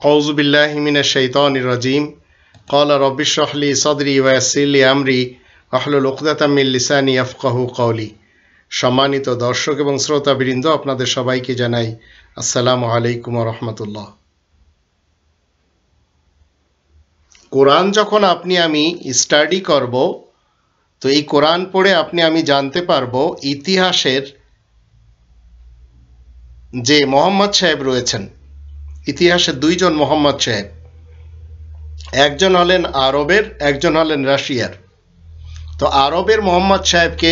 আউযু বিল্লাহি মিনাশ শাইতানির রাজিম। ক্বালা রাব্বি ইশরাহ লি সাদরি ওয়া ইয়াসসির লি আমরি ওয়াহলুল উকদাতাম মিন লিসানি ইয়াফকাহু কওলি। সম্মানিত দর্শক এবং শ্রোতাবৃন্দ, আপনাদের সবাইকে জানাই আসসালামু আলাইকুম ওয়া রাহমাতুল্লাহ। কোরআন যখন আমি স্টাডি করব, তো এই কোরআন পড়ে আমি জানতে পারবো ইতিহাসের যে মোহাম্মদ সাহেব রয়েছেন, ইতিহাসে দুইজন মোহাম্মদ সাহেব, একজন হলেন আরবের, একজন হলেন রাশিয়ার। তো আরবের মোহাম্মদ সাহেবকে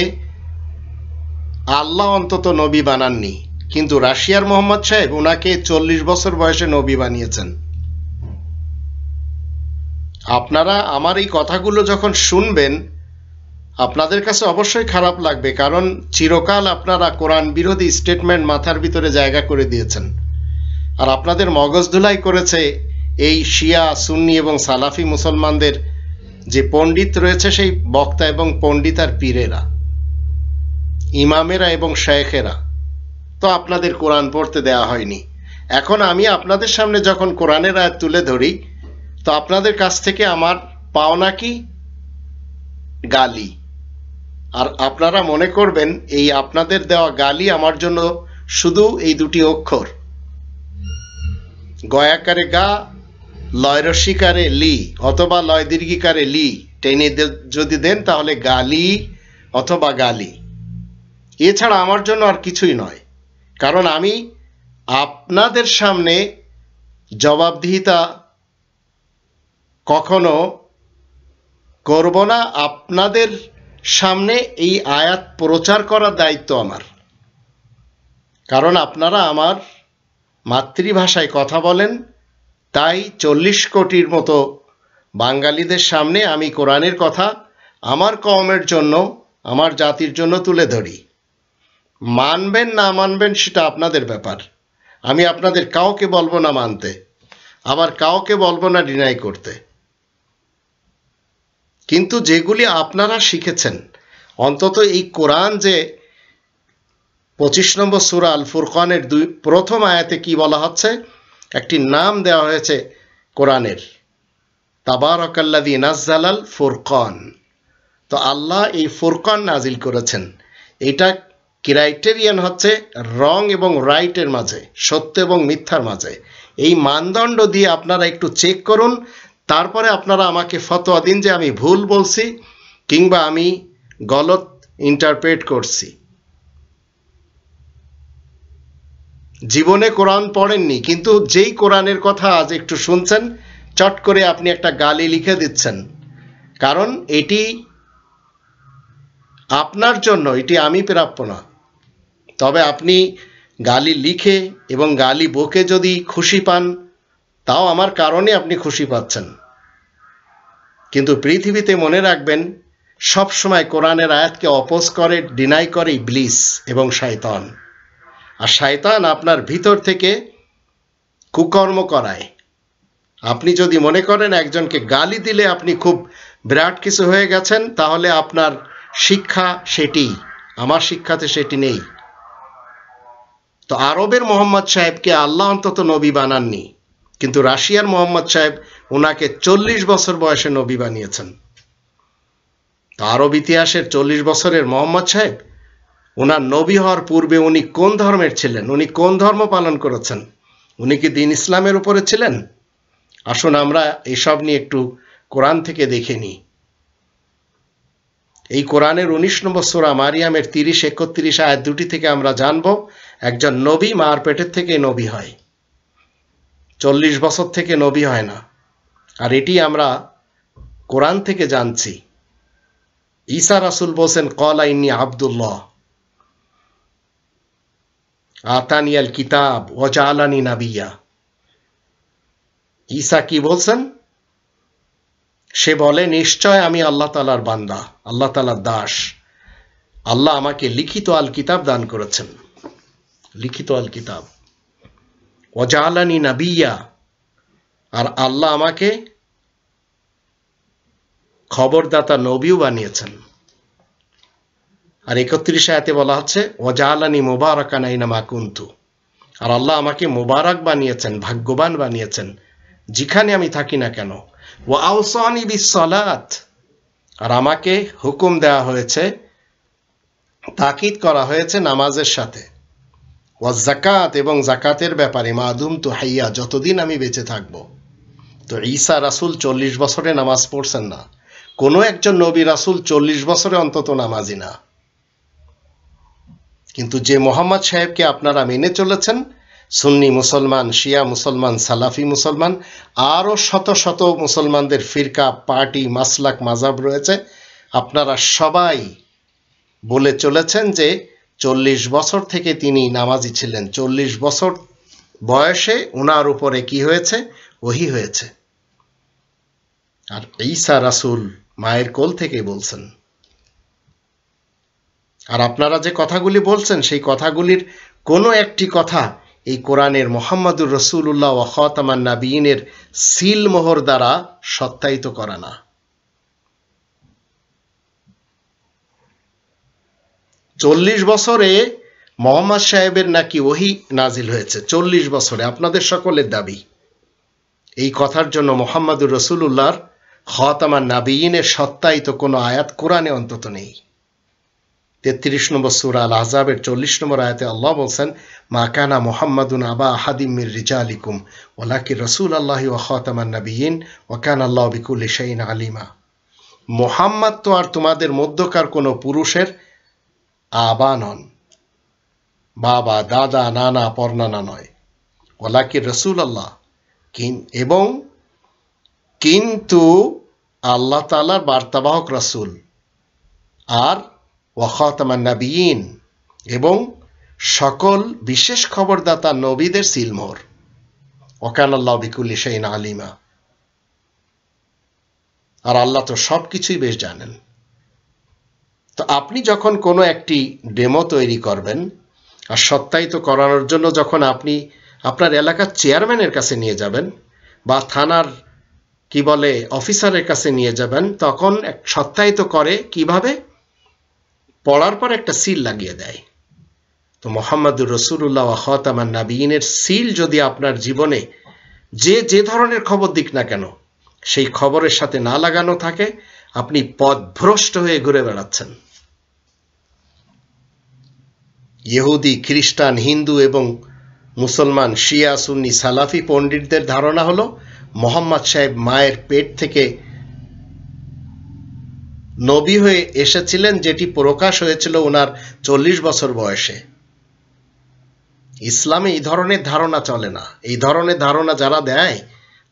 আল্লাহ অন্তত নবী বানাননি, কিন্তু রাশিয়ার মোহাম্মদ সাহেব ওনাকে 40 বছর বয়সে নবী বানিয়েছেন। আপনারা আমার এই কথাগুলো যখন শুনবেন, আপনাদের কাছে অবশ্যই খারাপ লাগবে, কারণ চিরকাল আপনারা কোরআন বিরোধী স্টেটমেন্ট মাথার ভিতরে জায়গা করে দিয়েছেন, আর আপনাদের মগজ ধুলাই করেছে এই শিয়া, সুন্নি এবং সালাফি মুসলমানদের যে পণ্ডিত রয়েছে, সেই বক্তা এবং পণ্ডিত আর পীরেরা, ইমামেরা এবং শেখেরা। তো আপনাদের কোরআন পড়তে দেয়া হয়নি। এখন আমি আপনাদের সামনে যখন কোরআনের আয়াত তুলে ধরি, তো আপনাদের কাছ থেকে আমার পাওনা কি? গালি। আর আপনারা মনে করবেন এই আপনাদের দেওয়া গালি আমার জন্য শুধু এই দুটি অক্ষর, গয়াকারে গা, লয়রস্বীকারে লি, অথবা লয় দীর্ঘিকারে লি টেনে যদি দেন তাহলে গালি অথবা গালি। এছাড়া আমার জন্য আর কিছুই নয়, কারণ আমি আপনাদের সামনে জবাবদিহিতা কখনো করব না। আপনাদের সামনে এই আয়াত প্রচার করার দায়িত্ব আমার, কারণ আপনারা আমার মাতৃভাষায় কথা বলেন। তাই 40 কোটির মতো বাঙালিদের সামনে আমি কোরআনের কথা আমার কওমের জন্য, আমার জাতির জন্য তুলে ধরি। মানবেন না মানবেন সেটা আপনাদের ব্যাপার। আমি আপনাদের কাউকে বলবো না মানতে, আবার কাউকে বলবো না ডিনাই করতে। কিন্তু যেগুলি আপনারা শিখেছেন, অন্তত এই কোরআন যে 25 নম্বর সূরা আল ফুরকানের প্রথম আয়াতে কি বলা হচ্ছে, একটি নাম দেওয়া হয়েছে কোরআনের, তাবারাকাল্লাযী নাজ্জালাল ফুরকান। তো আল্লাহ এই ফুরকান নাজিল করেছেন। এটা ক্রাইটেরিয়ান হচ্ছে রং এবং রাইটের মাঝে, সত্য এবং মিথ্যার মাঝে। এই মানদণ্ড দিয়ে আপনারা একটু চেক করুন, তারপরে আপনারা আমাকে ফতোয়া দিন যে আমি ভুল বলছি কিংবা আমি গলত ইন্টারপ্রেট করছি। জীবনে কোরআন পড়েননি, কিন্তু যেই কোরআনের কথা আজ একটু শুনছেন, চট করে আপনি একটা গালি লিখে দিচ্ছেন। কারণ এটি আপনার জন্য, এটি আমি প্রাপ্য না। তবে আপনি গালি লিখে এবং গালি বকে যদি খুশি পান, তাও আমার কারণে আপনি খুশি পাচ্ছেন। কিন্তু পৃথিবীতে মনে রাখবেন, সব সময় কোরআনের আয়াতকে অপোজ করে, ডিনাই করে ইবলিস এবং শয়তান। আর শয়তান আপনার ভিতর থেকে কুকর্ম করায়। আপনি যদি মনে করেন একজনকে গালি দিলে আপনি খুব বিরাট কিছু হয়ে গেছেন, তাহলে আপনার শিক্ষা সেটি, আমার শিক্ষাতে সেটি নেই। তো আরবের মোহাম্মদ সাহেবকে আল্লাহ অন্তত নবী বানাননি, কিন্তু রাশিয়ার মোহাম্মদ সাহেব ওনাকে 40 বছর বয়সে নবী বানিয়েছেন। তো আরব ইতিহাসের 40 বছরের মোহাম্মদ সাহেব, ওনার নবী হওয়ার পূর্বে উনি কোন ধর্মের ছিলেন, উনি কোন ধর্ম পালন করেছেন, উনি কি দিন ইসলামের উপরে ছিলেন? আসুন আমরা এসব নিয়ে একটু কোরআন থেকে দেখে নিই। এই কোরআনের 19 নম্বর সূরা মারিয়ামের 30-31 আয়াত দুটি থেকে আমরা জানব, একজন নবী মার পেটের থেকে নবী হয়, 40 বছর থেকে নবী হয় না। আর এটি আমরা কোরআন থেকে জানছি। ঈসা রাসূল বলেন, ক্বালা ইন্নী আব্দুল্লাহ আতানিয়াল কিতাব ওয়া জাআলানি নাবিয়্যা। ঈসা কি বলছেন? সে বলে, নিশ্চয় আমি আল্লাহ তাআলার বান্দা, আল্লাহ তাআলার দাস। আল্লাহ আমাকে লিখিত আল কিতাব দান করেছেন, লিখিত আল কিতাব। ওয়া জাআলানি নাবিয়্যা, আর আল্লাহ আমাকে খবরদাতা নবীও বানিয়েছেন। আর 31 আয়াতে বলা হচ্ছে, ওয়া জাআলানি মুবারাকান আইনামা কুনতু, আর আল্লাহ আমাকে মুবারক বানিয়েছেন, ভাগ্যবান বানিয়েছেন যেখানে আমি থাকি না কেন। ওয়া আওসানি বিসসালাত, আর আমাকে হুকুম দেওয়া হয়েছে, তাকিদ করা হয়েছে নামাজের সাথে। ওয়া যাকাত, এবং যাকাতের ব্যাপারে, মা দুমতু হাইয়া, যতদিন আমি বেঁচে থাকব। তো ঈসা রাসূল 40 বছরে নামাজ পড়ছেন না। কোনো একজন নবী রাসূল 40 বছরে অন্তত নামাজি না। কিন্তু যে মোহাম্মদ সাহেবকে আপনারা মেনে চলেছেন, সুন্নি মুসলমান, শিয়া মুসলমান, সালাফি মুসলমান, আরও শত শত মুসলমানদের ফিরকা, পার্টি, মাসলাক, মাযহাব রয়েছে, আপনারা সবাই বলে চলেছেন যে 40 বছর থেকে তিনি নামাজি ছিলেন। 40 বছর বয়সে ওনার উপরে কি হয়েছে? ওহী হয়েছে। আর ঈসা রাসূল মায়ের কোল থেকে বলছেন। আর আপনারা যে কথাগুলি বলছেন, সেই কথাগুলির কোনো একটি কথা এই কোরআনের মুহাম্মাদুর রাসূলুল্লাহ ওয়া খাতামান নাবিয়িনের সিল মোহর দ্বারা সত্যায়িত করা না। 40 বছরে মোহাম্মদ সাহেবের নাকি ওহী নাজিল হয়েছে। 40 বছরে আপনাদের সকলের দাবি। এই কথার জন্য মুহাম্মাদুর রাসূলুল্লাহর খাতামান নাবিয়িনের সত্যায়িত কোনো আয়াত কোরআনে অন্তত নেই। 33 নম্বর সূরা আল আহজাবের 40 নম্বর আয়াতে আল্লাহ বলছেন, মা কানা মুহাম্মাদুন আবা আহাদিম মির রিজালিকুম ওয়ালাকিন রাসূলুল্লাহি ওয়া খাতামান নাবিয়িন ওয়া কানা আল্লাহু বিকুল্লি শাইইন আলিমা। মুহাম্মদ তো আর তোমাদের মধ্যকার কোনো পুরুষের আবা নন, বাবা, দাদা, নানা, পরনানা নয়। ওয়ালাকিন রাসূলুল্লাহ, এবং কিন্তু আল্লাহ তাআলার বার্তাবাহক রাসূল, আর ওয়া খাতামান নাবিয়িন, এবং সকল বিশেষ খবরদাতা নবীদের সিলমোহর। ওয়া কানা আল্লাহু বিকুল্লি শাইইন আলিমা। আর আল্লাহ তো সব কিছুই বেশ জানেন। তো আপনি যখন কোনো একটি ডেমো তৈরি করবেন, আর সত্যায়িত করানোর জন্য যখন আপনি আপনার এলাকার চেয়ারম্যানের কাছে নিয়ে যাবেন, বা থানার কি বলে অফিসারের কাছে নিয়ে যাবেন, তখন সত্যায়িত করে কিভাবে? পড়ার পর একটা সিল লাগিয়ে দেয়। তো মুহাম্মাদুর রাসূলুল্লাহ ওয়া খাতামান নাবিয়িনের সিল যদি আপনার জীবনে যে ধরনের খবর দিক না কেন, সেই খবরের সাথে না লাগানো থাকে, আপনি পথভ্রষ্ট হয়ে ঘুরে বেড়াচ্ছেন। ইহুদি, খ্রিস্টান, হিন্দু এবং মুসলমান, শিয়া, সুন্নি, সালাফি পণ্ডিতদের ধারণা হলো মোহাম্মদ সাহেব মায়ের পেট থেকে নবী হয়ে এসেছিলেন, যেটি প্রকাশ হয়েছিল ওনার 40 বছর বয়সে। ইসলামে এই ধরনের ধারণা চলে না। এই ধরনের ধারণা যারা দেয়,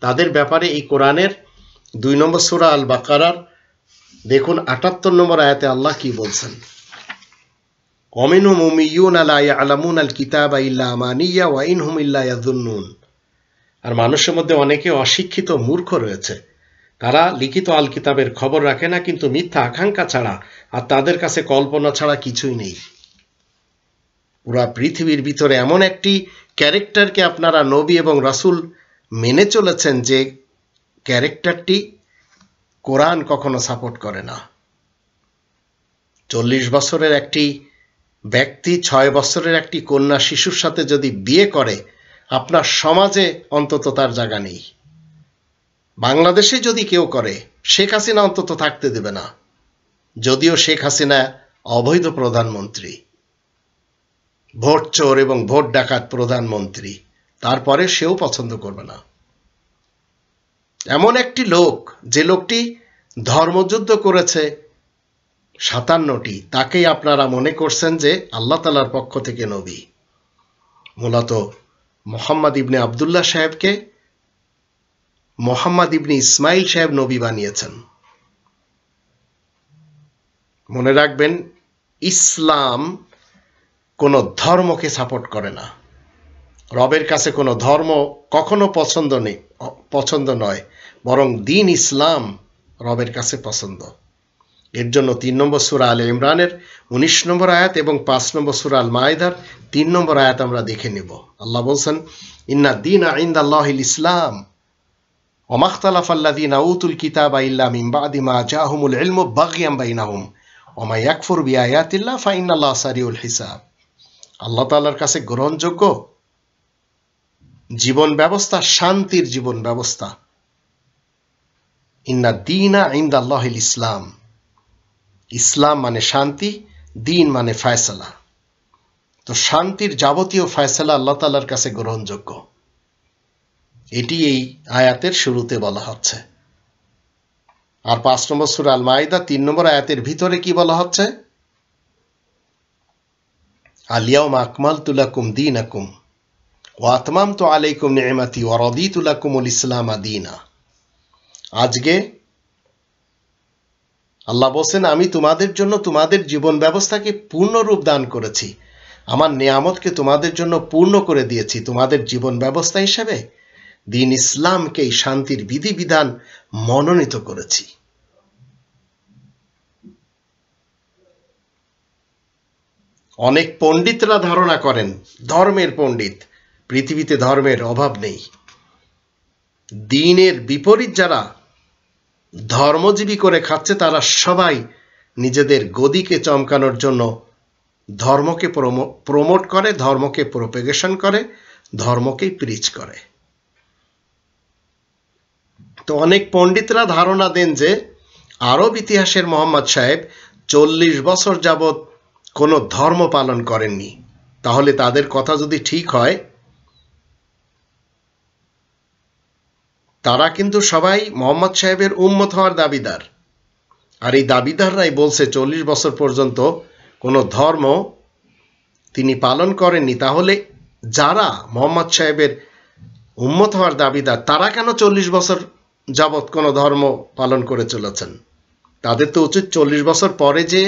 তাদের ব্যাপারে এই কোরআনের 2 নম্বর সূরা আল বাকারার দেখুন 78 নম্বর আয়াতে আল্লাহ কি বলছেন, ওয়ামিনহুম উম্মিয়ুনা লা ইয়ালামুনাল কিতাবা ইল্লা আমানিয়া ওয়া ইনহুম ইল্লা ইয়াযুন্নুন। আর মানুষের মধ্যে অনেকে অশিক্ষিত মূর্খ রয়েছে, তারা লিখিত আল কিতাবের খবর রাখে না, কিন্তু মিথ্যা আকাঙ্ক্ষা ছাড়া আর তাদের কাছে কল্পনা ছাড়া কিছুই নেই। পুরা পৃথিবীর ভিতরে এমন একটি ক্যারেক্টারকে আপনারা নবী এবং রাসূল মেনে চলেছেন, যে ক্যারেক্টারটি কোরআন কখনো সাপোর্ট করে না। 40 বছরের একটি ব্যক্তি 6 বছরের একটি কন্যা শিশুর সাথে যদি বিয়ে করে, আপনার সমাজে অন্তত তার জায়গা নেই। বাংলাদেশে যদি কেউ করে, শেখ হাসিনা অন্তত থাকতে দেবে না, যদিও শেখ হাসিনা অবৈধ প্রধানমন্ত্রী, ভোট চোর এবং ভোট ডাকাত প্রধানমন্ত্রী, তারপরে সেও পছন্দ করবে না। এমন একটি লোক, যে লোকটি ধর্মযুদ্ধ করেছে 57টি, তাকেই আপনারা মনে করছেন যে আল্লাহ তাআলার পক্ষ থেকে নবী। মূলত মুহাম্মদ ইবনে আব্দুল্লাহ সাহেবকে মুহাম্মদ ইবনে ইসমাইল সাহেব নবী বানিয়েছেন। মনে রাখবেন, ইসলাম কোনো ধর্মকে সাপোর্ট করে না। রবের কাছে কোনো ধর্ম কখনো পছন্দ নয়, বরং দ্বীন ইসলাম রবের কাছে পছন্দ। এর জন্য 3 নম্বর সূরা আলে ইমরানের 19 নম্বর আয়াত এবং 5 নম্বর সূরা আল মাইদার 3 নম্বর আয়াত আমরা দেখে নেব। আল্লাহ বলছেন, ইন্না দীনা ইনদাল্লাহিল ইসলাম ওয়া মাখতালাফাল্লাযীনা উতুল কিতাবা ইল্লা মিন বা'দি মা জাআহুমুল ইলমু বাগয়ান বাইনাহুম ওয়া মা ইয়াকফুর বিআয়াতিল্লাহ ফা ইন্নাল্লাহা সারিউল হিসাব। আল্লাহ তাআলার কাছে গ্রহণযোগ্য জীবন ব্যবস্থা শান্তির জীবন ব্যবস্থা। ইন্না দীনা ইনদাল্লাহিল ইসলাম, ইসলাম মানে শান্তি, দিন মানে ফয়সালা। তো শান্তির যাবতীয় ফয়সালা আল্লাহ তাআলার কাছে গ্রহণযোগ্য, এটি এই আয়াতের শুরুতে বলা হচ্ছে। আর 5 নম্বর সূরা আল মাইদা 3 নম্বর আয়াতের ভিতরে কি বলা হচ্ছে? আল ইয়াউমা আকমালতু লাকুম দীনাকুম ওয়া আতমামতু আলাইকুম নি'মাতি ওয়া রাদিতু লাকুমুল ইসলাম দীনা। আজকে আল্লাহ বলেন, আমি তোমাদের জন্য তোমাদের জীবন ব্যবস্থাকে পূর্ণ রূপ দান করেছি, আমার নিয়ামতকে তোমাদের জন্য পূর্ণ করে দিয়েছি তোমাদের জীবন ব্যবস্থা হিসেবে দিন ইসলামকে শান্তির বিধিবিধান মনোনীত করেছি। অনেক পণ্ডিতরা ধারণা করেন, ধর্মের পণ্ডিত, পৃথিবীতে ধর্মের অভাব নেই। দ্বীনের বিপরীত যারা ধর্মজীবী করে খাচ্ছে তারা সবাই নিজেদের গদিকে চমকানোর জন্য ধর্মকে প্রমোট করে, ধর্মকে প্রোপাগেশন করে, ধর্মকেই প্রিচ করে। তো অনেক পণ্ডিতরা ধারণা দেন যে আরব ইতিহাসের মোহাম্মদ সাহেব 40 বছর যাবৎ কোনো ধর্ম পালন করেননি। তাহলে তাদের কথা যদি ঠিক হয়, তারা কিন্তু সবাই মোহাম্মদ সাহেবের উম্মত হওয়ার দাবিদার। আর এই দাবিদাররাই বলছে 40 বছর পর্যন্ত কোনো ধর্ম তিনি পালন করেননি। তাহলে যারা মোহাম্মদ সাহেবের উম্মত হওয়ার দাবিদার, তারা কেন 40 বছর যাবৎ কোনো ধর্ম পালন করে চলেছেন? তাদের তো উচিত 40 বছর পরে যে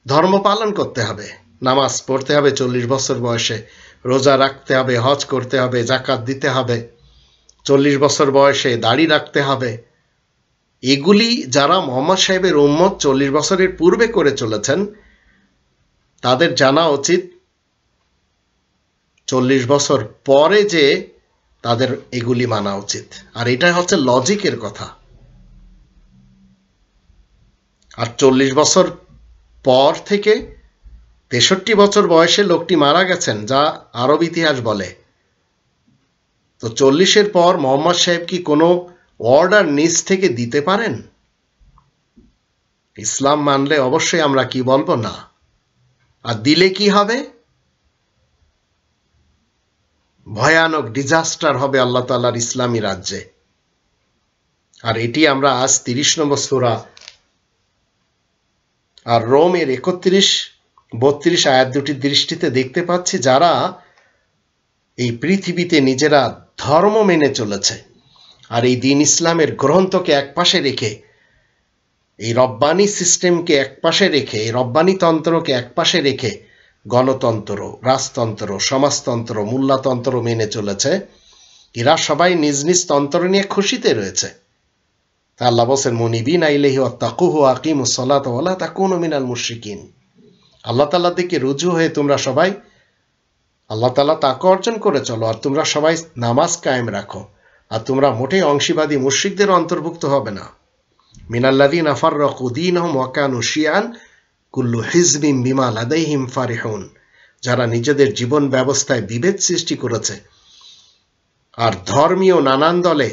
ধর্ম পালন করতে হবে, নামাজ পড়তে হবে 40 বছর বয়সে, রোজা রাখতে হবে, হজ করতে হবে, যাকাত দিতে হবে, 40 বছর বয়সে দাড়ি রাখতে হবে। এগুলি যারা মোহাম্মদ সাহেবের উম্মত 40 বছরের পূর্বে করে চলেছেন, তাদের জানা উচিত 40 বছর পরে যে তাদের এগুলি মানা উচিত। আর এটাই হচ্ছে লজিকের কথা। আর 40 বছর পর থেকে 63 বছর বয়সে লোকটি মারা গেছেন, যা আরব ইতিহাস বলে। তো 40-এর পর মোহাম্মদ সাহেব কি কোনো অর্ডার নিজ থেকে দিতে পারেন? ইসলাম মানলে অবশ্যই আমরা কি বলবো? না। আর দিলে কি হবে? ভয়ানক ডিজাস্টার হবে আল্লাহ তাআলার ইসলামী রাজ্যে। আর এটি আমরা আজ 30 নম্বর সূরা আর রোমের 31-32 আয়াত দুটির দৃষ্টিতে দেখতে পাচ্ছি, যারা এই পৃথিবীতে নিজেরা ধর্ম মেনে চলেছে আর এই দিন ইসলামের গ্রন্থকে একপাশে রেখে, এই রব্বানি সিস্টেমকে একপাশে রেখে, এই রব্বানি তন্ত্রকে একপাশে রেখে গণতন্ত্র, রাজতন্ত্র, সমাজতন্ত্র, মূল্যতন্ত্র মেনে চলেছে, এরা সবাই নিজ নিজ তন্ত্র নিয়ে খুশিতে রয়েছে। তা আল্লাহ বলেন, মুনিবিনা ইলাইহি ওয়াত্তাকুহু ওয়া আকিমুস সালাতা ওয়া লা তাকুনু মিনাল মুশরিকিন। আল্লাহ তাআলার দিকে রুজু হয়ে তোমরা সবাই আল্লাহ তাআলা তাকওয়া অর্জন করে চলো, আর তোমরা সবাই নামাজ কায়েম রাখো, আর তোমরা মোটেই অংশীবাদী মুশরিকদের অন্তর্ভুক্ত হবে না। মিনাল্লাযীনা ফাররাকু দীনাহুম ওয়া কানু শিয়ান কুল্লু হিজবিন বিমা লাদাইহিম ফারিহুন। যারা নিজেদের জীবন ব্যবস্থায় বিভেদ সৃষ্টি করেছে আর ধর্মীয় নানান দলে,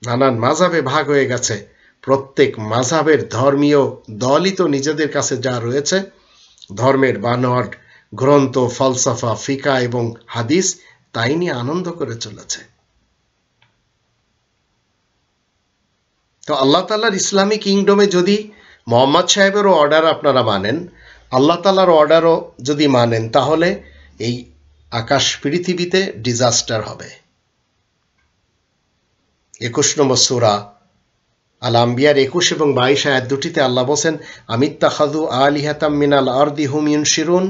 নানান মাযহাবে ভাগ হয়ে গেছে, প্রত্যেক মাযহাবের ধর্মীয় দলই তো নিজেদের কাছে যা রয়েছে ধর্মের বানোয়াট গ্রন্থ, ফলসফা, ফিকা এবং হাদিস, তাই নিয়ে আনন্দ করে চলেছে। তো আল্লাহ তাআলার ইসলামী কিংডমে যদি মোহাম্মদ সাহেবেরও অর্ডার আপনারা মানেন, আল্লাহ তাআলার অর্ডারও যদি মানেন, তাহলে এই আকাশ পৃথিবীতে ডিজাস্টার হবে। 21 নম্বর সূরা আল আম্বিয়ার 21 এবং 22 আয়াত দুটিতে আল্লাহ বলেন, আমিত্তাখাযু আলিহাতাম মিনাল আরদি হুম ইউনশিরুন।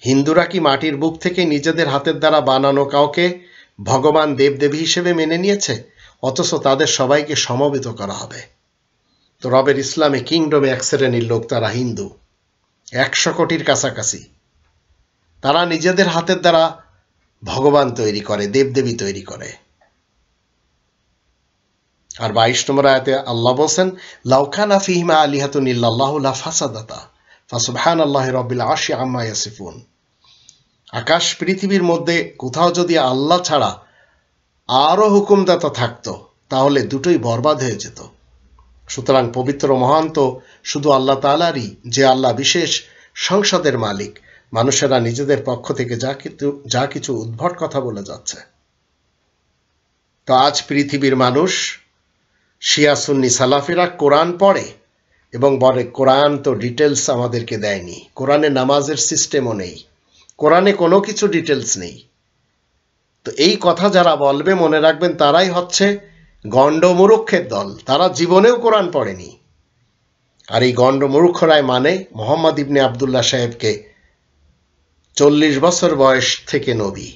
হিন্দুরা কি মাটির বুক থেকে নিজেদের হাতের দ্বারা বানানো কাউকে ভগবান দেবদেবী হিসেবে মেনে নিয়েছে, অথচ তাদের সবাইকে সমবেত করা হবে। তো রবের ইসলামে কিংডমে এক শ্রেণীর লোক, তারা হিন্দু, 100 কোটির কাছাকাছি। তারা নিজেদের হাতের দ্বারা ভগবান তৈরি করে, দেবদেবী তৈরি করে। আর 22 নম্বর আয়াতে আল্লাহ বলেন, লাউ কানা ফীহিমা আলিহাতুন ইল্লাল্লাহু লা ফাসাদাতা ফাসুবহানাল্লাহি রাব্বিল আরশি আম্মা ইয়াসিফুন। আকাশ পৃথিবীর মধ্যে কোথাও যদি আল্লাহ ছাড়া আরো হুকুমদাতা থাকতো তাহলে দুটোই বরবাদ হয়ে যেত। সুতরাং পবিত্র মহান তো শুধু আল্লাহ তাআলারই, যে আল্লাহ বিশেষ সংসদের মালিক। মানুষেরা নিজেদের পক্ষ থেকে যা কিছু উদ্ভট কথা বলে যাচ্ছে। তো আজ পৃথিবীর মানুষ শিয়া সুন্নি সালাফিরা কোরআন পড়ে এবং বলে কোরআন তো ডিটেলস আমাদেরকে দেয়নি, কোরআনে নামাজের সিস্টেমও নেই, কোরআনে কোনো কিছু ডিটেলস নেই। তো এই কথা যারা বলবে মনে রাখবেন তারাই হচ্ছে গণ্ডমূর্খের দল, তারা জীবনেও কোরআন পড়েনি। আর এই গণ্ডমূর্খরাই মানে মোহাম্মদ ইবনে আবদুল্লাহ সাহেবকে 40 বছর বয়স থেকে নবী,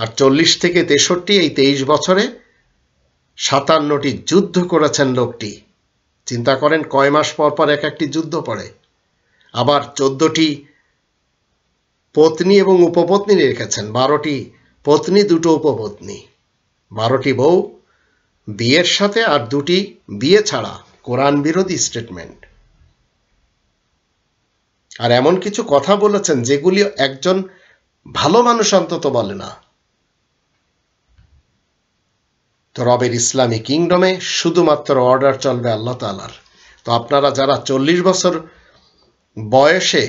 আর 40 থেকে 63 এই 23 বছরে 57টি যুদ্ধ করেছেন লোকটি। চিন্তা করেন কয় মাস পর পর এক একটি যুদ্ধ পড়ে। আবার 14টি পত্নী এবং উপপত্নী রেখেছেন, 12টি পত্নী 2টো উপপত্নী, 12টি বউ বিয়ের সাথে আর 2টি বিয়ে ছাড়া, কোরআন বিরোধী স্টেটমেন্ট। আর এমন কিছু কথা বলেছেন যেগুলি একজন ভালো মানুষ অন্তত বলে না। তো রবের ইসলামী কিংডমে শুধুমাত্র অর্ডার চলবে আল্লাহ তাআলার। তো আপনারা যারা 40 বছর বয়সে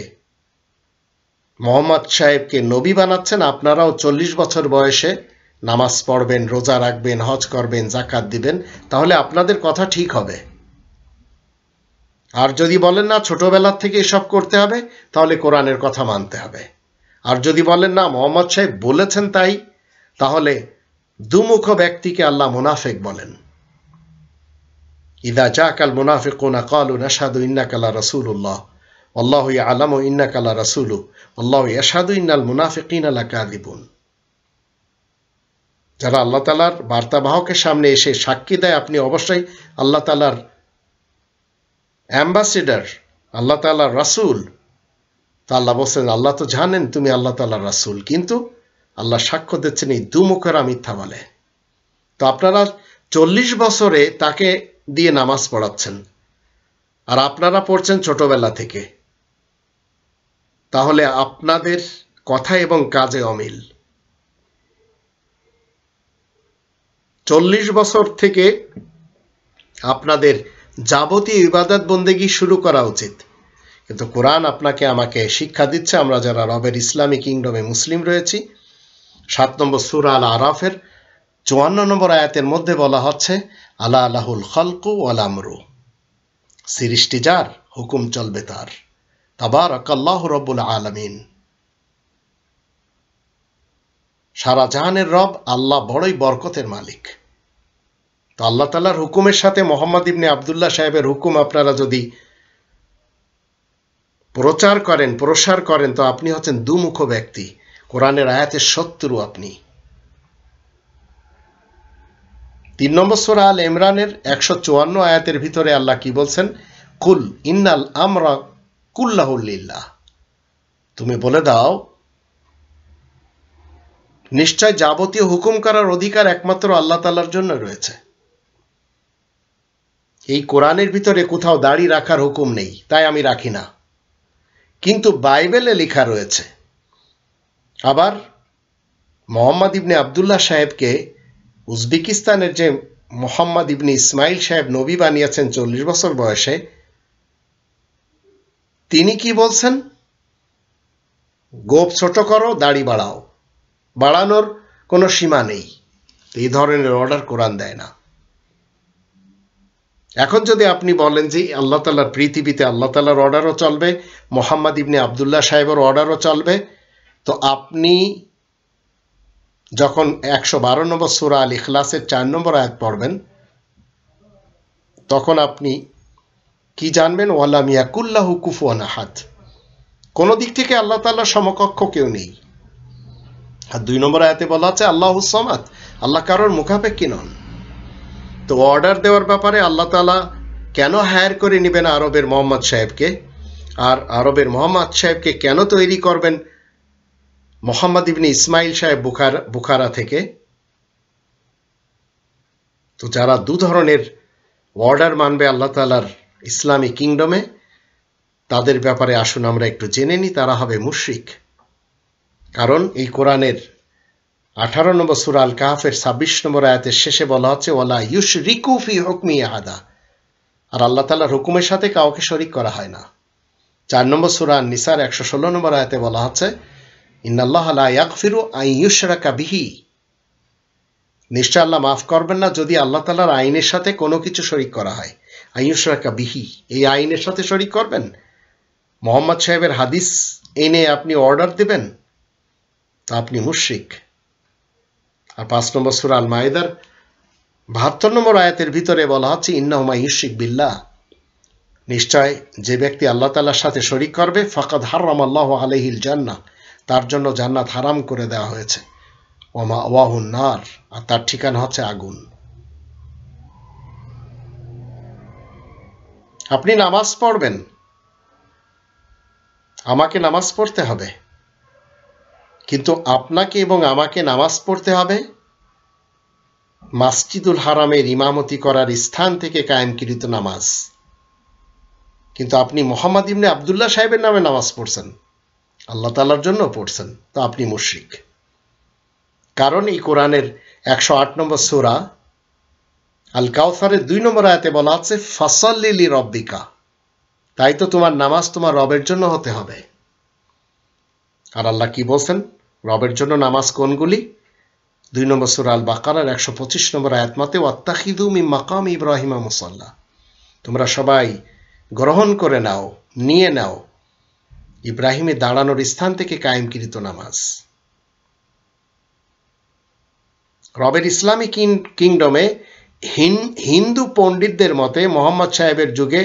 মোহাম্মদ সাহেবকে নবী বানাচ্ছেন, আপনারাও 40 বছর বয়সে নামাজ পড়বেন, রোজা রাখবেন, হজ করবেন, যাকাত দিবেন, তাহলে আপনাদের কথা ঠিক হবে। আর যদি বলেন না ছোটবেলার থেকে এসব করতে হবে, তাহলে কোরআনের কথা মানতে হবে। আর যদি বলেন না মোহাম্মদ সাহেব বলেছেন তাই, তাহলে দুমুখ ব্যক্তিকে আল্লাহ মুনাফিক বলেন। ইযা জাকাল মুনাফিকুনা ক্বালু নাশহাদু ইন্নাকা লা রাসূলুল্লাহ আল্লাহু ইয়ালামু ইন্নাকা লা রাসূলু আল্লাহু ইয়াশহাদু ইন্নাল মুনাফিকিনা লাকাযিবুন। যারা আল্লাহ তাআলার বার্তাবাহকের সামনে এসে সাক্ষী দেয় আপনি অবশ্যই আল্লাহ তাআলার অ্যাম্বাসেডর, আল্লাহ তাআলার রাসূল, তা আল্লাহ বলছেন আল্লাহ তো জানেন তুমি আল্লাহ তাআলার রাসূল, কিন্তু আল্লাহ সাক্ষ্য দিচ্ছেন এই দুমুখেরা মিথ্যা বলে। তো আপনারা 40 বছরে তাকে দিয়ে নামাজ পড়াচ্ছেন, আর আপনারা পড়ছেন ছোটবেলা থেকে, তাহলে আপনাদের কথা এবং কাজে অমিল। 40 বছর থেকে আপনাদের যাবতীয় ইবাদত বন্দেগী শুরু করা উচিত, কিন্তু কোরআন আপনাকে আমাকে শিক্ষা দিচ্ছে, আমরা যারা রবের ইসলামী কিংডমে মুসলিম রয়েছি, 7 নম্বর সূরা আল আরাফের 54 নম্বর আয়াতের মধ্যে বলা হচ্ছে আলা লাহুল খালকু ওয়াল আমরু, সৃষ্টি যার, হুকুম চলবে তার। তাবারাকাল্লাহু রব্বুল আলামিন, সারা জাহানের রব আল্লাহ বড়ই বরকতের মালিক। তো আল্লাহ তাআলার হুকুমের সাথে মোহাম্মদ ইবনে আবদুল্লাহ সাহেবের হুকুম আপনারা যদি প্রচার করেন, প্রসার করেন, তো আপনি হচ্ছেন দুমুখ ব্যক্তি, কোরআনের আয়াতের শত্রু আপনি। 3 নম্বর সূরা আল ইমরানের 154 আয়াতের ভিতরে আল্লাহ কি বলছেন? কুল ইন্নাল আমরা কুল্লাহু লিল্লাহ, তুমি বলে দাও নিশ্চয় যাবতীয় হুকুম করার অধিকার একমাত্র আল্লাহ তাআলার জন্য রয়েছে। এই কোরআনের ভিতরে কোথাও দাড়ি রাখার হুকুম নেই, তাই আমি রাখি না, কিন্তু বাইবেলে লেখা রয়েছে। আবার মোহাম্মদ ইবনে আবদুল্লাহ সাহেবকে উজবেকিস্তানের যে মোহাম্মদ ইবনে ইসমাইল সাহেব নবী বানিয়েছেন 40 বছর বয়সে, তিনি কি বলছেন? গোপ ছোট করো, দাড়ি বাড়াও, বাড়ানোর কোনো সীমা নেই। এই ধরনের অর্ডার কোরআন দেয় না। এখন যদি আপনি বলেন যে আল্লাহ তাআলার পৃথিবীতে আল্লাহ তাআলার অর্ডারও চলবে, মোহাম্মদ ইবনে আবদুল্লাহ সাহেবের অর্ডারও চলবে, তো আপনি যখন 112 নম্বর সূরা আল ইখলাসের 4 নম্বর আয়াত পড়বেন, তখন আপনি কি জানবেন? ওয়ালাম ইয়াকুল্লাহু কুফুয়ান আহাদ, কোন দিক থেকে আল্লাহ তাআলার সমকক্ষ কেউ নেই। আর 2 নম্বর আয়াতে বলা আছে আল্লাহুস সামাদ, আল্লাহ কারোর মুখাপেক্ষী নন। তো অর্ডার দেওয়ার ব্যাপারে আল্লাহ তাআলা কেন হায়ার করে নেবেন আরবের মোহাম্মদ সাহেবকে, আর আরবের মোহাম্মদ সাহেবকে কেন তৈরি করবেন মোহাম্মদ ইবনে ইসমাইল সাহেব বুখারা থেকে? তো যারা 2 ধরনের অর্ডার মানবে আল্লাহ তাআলার ইসলামী কিংডমে, তাদের ব্যাপারে আসুন আমরা একটু জেনে নিই, তারা হবে মুশরিক। কারণ এই কোরআনের 18 নম্বর সূরা আল কাহফের 26 নম্বর আয়াতের শেষে বলা হচ্ছে ওয়ালা ইউশরিকু ফি হুকমি আহাদা, আর আল্লাহ তাআলার হুকুমের সাথে কাউকে শরীক করা হয় না। 4 নম্বর সূরা আন-নিসার 116 নম্বর আয়াতে বলা হচ্ছে ইন্নাল্লাহা লা ইয়াগফিরু আন ইউশরাকা বিহি, নিশ্চয় আল্লাহ মাফ করবেন না যদি আল্লাহ তাআলার আইনের সাথে কোনো কিছু শরীক করা হয়। আন ইউশরাকা বিহি, এই আইনের সাথে শরীক করবেন? মোহাম্মদ সাহেবের হাদিস এনে আপনি অর্ডার দিবেন, তা আপনি মুশরিক। আর 5 নম্বর সূরা আল মাইদার 72 নম্বর আয়াতের ভিতরে বলা হচ্ছে ইন্নাহু মা ইউশরিক বিল্লাহ, নিশ্চয় যে ব্যক্তি আল্লাহ তাআলার সাথে শরীক করবে ফাকাদ হারামাল্লাহু আলাইহিল জান্নাহ, তার জন্য জান্নাত হারাম করে দেওয়া হয়েছে। ওয়া মাওয়াহুন নার, আর তার ঠিকানা হচ্ছে আগুন। আপনি নামাজ পড়বেন, আমাকে নামাজ পড়তে হবে, কিন্তু আপনাকে এবং আমাকে নামাজ পড়তে হবে মাসজিদুল হারামের ইমামতি করার স্থান থেকে কায়েমকৃত নামাজ। কিন্তু আপনি মোহাম্মদ ইবনে আব্দুল্লাহ সাহেবের নামে নামাজ পড়ছেন, আল্লাহ তাআলার জন্য পড়ছেন, তো আপনি মুশরিক। কারণ এই কোরআনের 108 নম্বর সূরা আল কাউসারের 2 নম্বর আয়াতে বলা আছে ফাসাল্লি লিরাব্বিকা, তাই তো তোমার নামাজ তোমার রবের জন্য হতে হবে। আর আল্লাহ কি বলছেন রবের জন্য নামাজ কোনগুলি? 2 নম্বর সূরা আল বাকারার 125 নম্বর আয়াত মতে ওয়াত্তাখিযু মিন মাকাম ইব্রাহিমা মুসাল্লা, তোমরা সবাই গ্রহণ করে নাও, নিয়ে নাও ইব্রাহিমের দাঁড়ানোর স্থান থেকে কায়েমকৃত নামাজ। রবের ইসলামী কিংডমে হিন্দু পণ্ডিতদের মতে মোহাম্মদ সাহেবের যুগে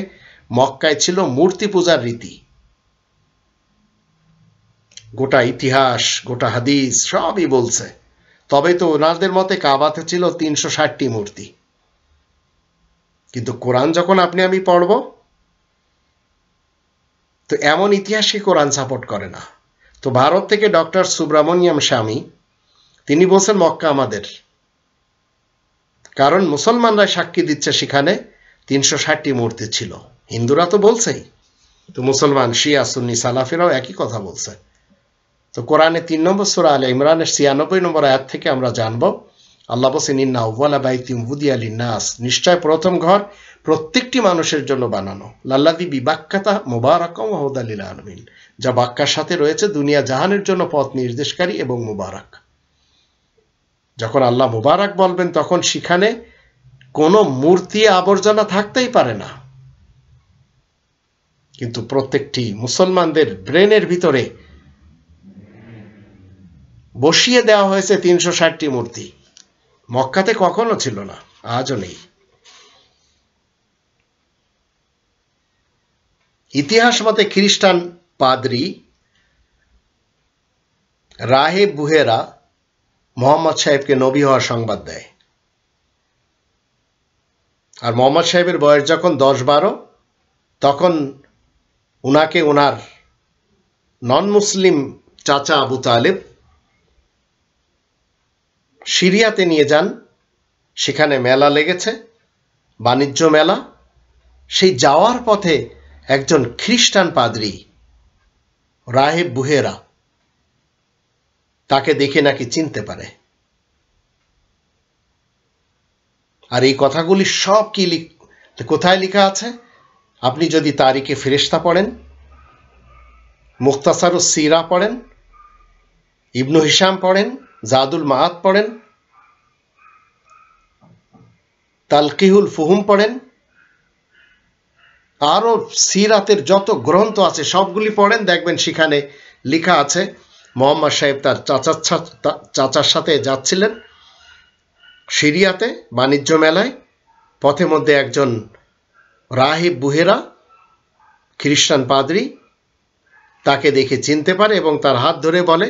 মক্কায় ছিল মূর্তি পূজার রীতি। গোটা ইতিহাস, গোটা হাদিস সবই বলছে। তবে তো ওনাদের মতে কাবাতে ছিল 360টি মূর্তি। কিন্তু কোরআন যখন আপনি আমি পড়ব, তো এমন ইতিহাসকে কোরআন সাপোর্ট করে না। তো ভারত থেকে ডক্টর সুব্রামনিয়াম স্বামী তিনি বলছেন মক্কা আমাদের, কারণ মুসলমানরা সাক্ষী দিচ্ছে সেখানে 360টি মূর্তি ছিল। হিন্দুরা তো বলছেই, তো মুসলমান শিয়া সুন্নি সালাফিরাও একই কথা বলছে। তো কোরআনে 3 নম্বর সূরা আলে ইমরানের 96 নম্বর আয়াত থেকে আমরা জানব আল্লাহ বলেন ইন্না আউওয়ালা বাইতিন উদিয়া লিন্নাস, নিশ্চয় প্রথম ঘর প্রত্যেকটি মানুষের জন্য বানানো, লাল্লাযী বিবাক্কাতা মুবারাকাম ওয়া হুদাল লিল আলামিন, যা বাক্কার সাথে রয়েছে দুনিয়া জাহানের জন্য পথ নির্দেশকারী এবং মুবারাক। যখন আল্লাহ মুবারাক বলবেন তখন সেখানে কোনো মূর্তি আবর্জনা থাকতেই পারে না। কিন্তু প্রত্যেকটি মুসলমানদের ব্রেনের ভিতরে বসিয়ে দেওয়া হয়েছে 360টি মূর্তি। মক্কাতে কখনো ছিল না, আজও নেই। ইতিহাস মতে খ্রিস্টান পাদ্রী রাহেব বুহেরা মোহাম্মদ সাহেবকে নবী হওয়ার সংবাদ দেয়। আর মোহাম্মদ সাহেবের বয়স যখন 10-12, তখন উনাকে ওনার নন মুসলিম চাচা আবু তালেব সিরিয়াতে নিয়ে যান। সেখানে মেলা লেগেছে, বাণিজ্য মেলা। সেই যাওয়ার পথে একজন খ্রিস্টান পাদ্রী রাহেব বুহেরা তাকে দেখে নাকি চিনতে পারে। আর এই কথাগুলি সব কি কোথায় লেখা আছে? আপনি যদি তারিখে ফেরেশতা পড়েন, মুখতাসারুস সিরা পড়েন, ইবনু হিশাম পড়েন, জাদুল মাআদ পড়েন, তালকিহুল ফুহুম পড়েন, আরো সিরাতের যত গ্রন্থ আছে সবগুলি পড়েন, দেখবেন সেখানে লেখা আছে মোহাম্মদ সাহেব তার চাচার সাথে যাচ্ছিলেন সিরিয়াতে বাণিজ্য মেলায়। পথে মধ্যে একজন রাহিব বুহেরা খ্রিস্টান পাদ্রী তাকে দেখে চিনতে পারে এবং তার হাত ধরে বলে,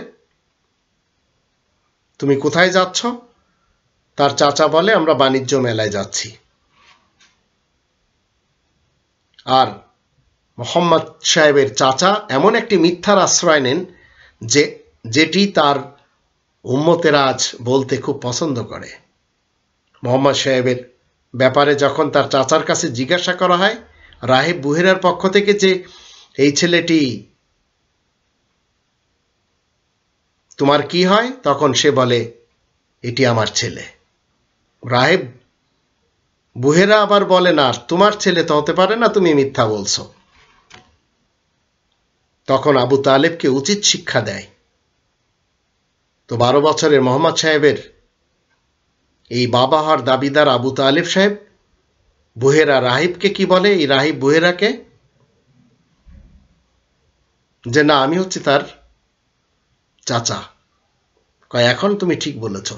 তুমি কোথায় যাচ্ছ? তার চাচা বলে, আমরা বাণিজ্য মেলায় যাচ্ছি। আর মোহাম্মদ সাহেবের চাচা এমন একটি মিথ্যার আশ্রয় নেন যেটি তার উম্মতেরা আজ বলতে খুব পছন্দ করে। মোহাম্মদ সাহেবের ব্যাপারে যখন তার চাচার কাছে জিজ্ঞাসা করা হয় রাহেব বুহেরার পক্ষ থেকে যে এই ছেলেটি তোমার কি হয়? তখন সে বলে, এটি আমার ছেলে। রাহেব বুহেরা আবার বলে, না, তোমার ছেলে তো হতে পারে না, তুমি মিথ্যা বলছো। তখন আবু তালেবকে উচিত শিক্ষা দেয়। তো 12 বছরের মোহাম্মদ সাহেবের এই বাবা হওয়ার দাবিদার আবু তালেব সাহেব বুহেরা রাহিবকে কি বলে? এই রাহিব বুহেরাকে যে না, আমি হচ্ছি তার চাচা। কয়, এখন তুমি ঠিক বলেছ,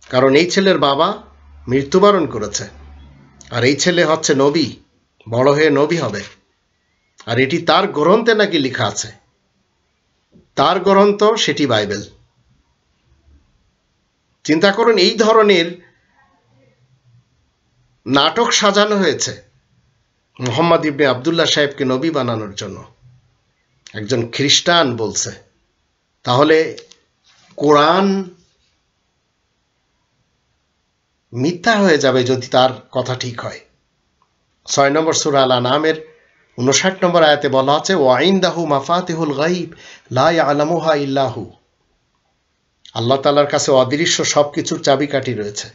কারণ এই ছেলের বাবা মৃত্যুবরণ করেছে, আর এই ছেলে হচ্ছে নবী, বড় হয়ে নবী হবে, আর এটি তার গ্রন্থে নাকি লেখা আছে, তার গ্রন্থ সেটি বাইবেল। চিন্তা করুন, এই ধরনের নাটক সাজানো হয়েছে মোহাম্মদ ইবনে আবদুল্লাহ সাহেবকে নবী বানানোর জন্য। একজন খ্রিস্টান বলছে, তাহলে কোরআন মিথ্যা হয়ে যাবে যদি তার কথা ঠিক হয়। 6 নম্বর সূরা আল আনআমের 59 নম্বর আয়াতে বলা আছে, ওয়াইনদাহু মাফাতিহুল গায়ব লা ইয়ালামুহা ইল্লাহু। আল্লাহ তাআলার কাছে অদৃশ্য সবকিছুর চাবিকাঠি রয়েছে,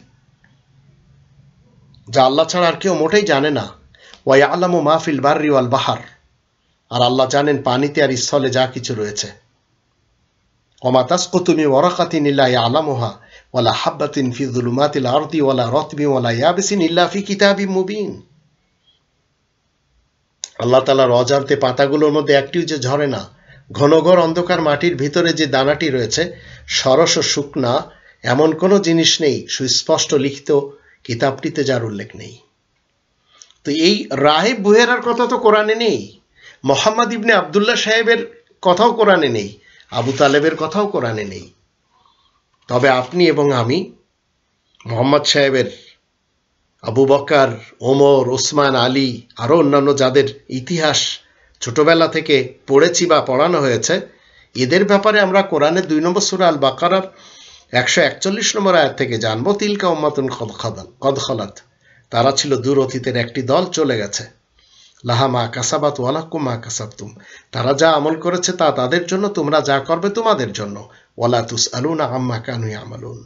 যা আল্লাহ ছাড়া আর কেউ মোটেই জানে না। ওয়া ইয়ালামু মা ফিল বাররি ওয়াল বাহর, আর আল্লাহ জানেন পানিতে আর স্থলে যা কিছু রয়েছে। ওমা তাসকুতু মিন ওয়ারাকাতিন ইল্লা ইয়ালামুহা ওয়ালা হাববাতিন ফি যুলুমাতিল আরদি ওয়ালা রাতবিন ওয়ালা ইয়াবিসিন ইল্লা ফি কিতাবিম মুবিন। আল্লাহ তাআলার অজান্তে পাতাগুলোর মধ্যে একটিও যে ঝরে না, ঘনঘোর অন্ধকার মাটির ভিতরে যে দানাটি রয়েছে সরস ও শুকনা, এমন কোনো জিনিস নেই সুস্পষ্ট লিখিত কিতাবটিতে যার উল্লেখ নেই। তো এই রাহিব বুহেরার কথা তো কোরআনে নেই, মোহাম্মদ ইবনে আবদুল্লাহ সাহেবের কথাও কোরআনে নেই, আবু তালেবের কথাও কোরআনে নেই। তবে আপনি এবং আমি মোহাম্মদ সাহেবের, আবু বকর, ওমর, ওসমান, আলী, আরও অন্যান্য যাদের ইতিহাস ছোটবেলা থেকে পড়েছি বা পড়ানো হয়েছে, এদের ব্যাপারে আমরা কোরআনের 2 নম্বর সূরা আল বাকারার 141 নম্বর আয়াত থেকে জানবো, তিলকা উম্মাতুন কদ খালাত, তারা ছিল দূর অতীতের একটি দল, চলে গেছে। লাহা মা কাসাবাত ওয়ালাকুম মা কাসাবতুম, তারা যা আমল করেছে তা তাদের জন্য, তোমরা যা করবে তোমাদের জন্য। ওয়ালা তুসআলুনা আম্মা কানু ইয়ামালুন,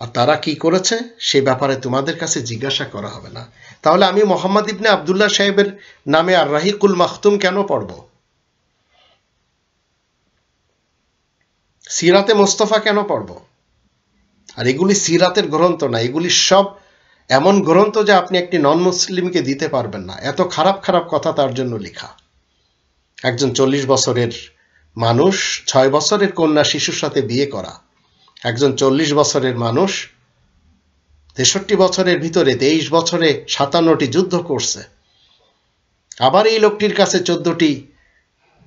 আর তারা কি করেছে সে ব্যাপারে তোমাদের কাছে জিজ্ঞাসা করা হবে না। তাহলে আমি মোহাম্মদ ইবনে আবদুল্লাহ সাহেবের নামে আর রাহিকুল মাখতুম কেন পড়ব? সিরাতে মোস্তফা কেন পড়ব? আর এগুলি সিরাতের গ্রন্থ না, এগুলি সব এমন গ্রন্থ যা আপনি একটি নন মুসলিমকে দিতে পারবেন না, এত খারাপ খারাপ কথা তার জন্য লেখা। একজন 40 বছরের মানুষ 6 বছরের কন্যা শিশুর সাথে বিয়ে করা, একজন 40 বছরের মানুষ 63 বছরের ভিতরে 23 বছরে 57টি যুদ্ধ করছে। আবার এই লোকটির কাছে 14টি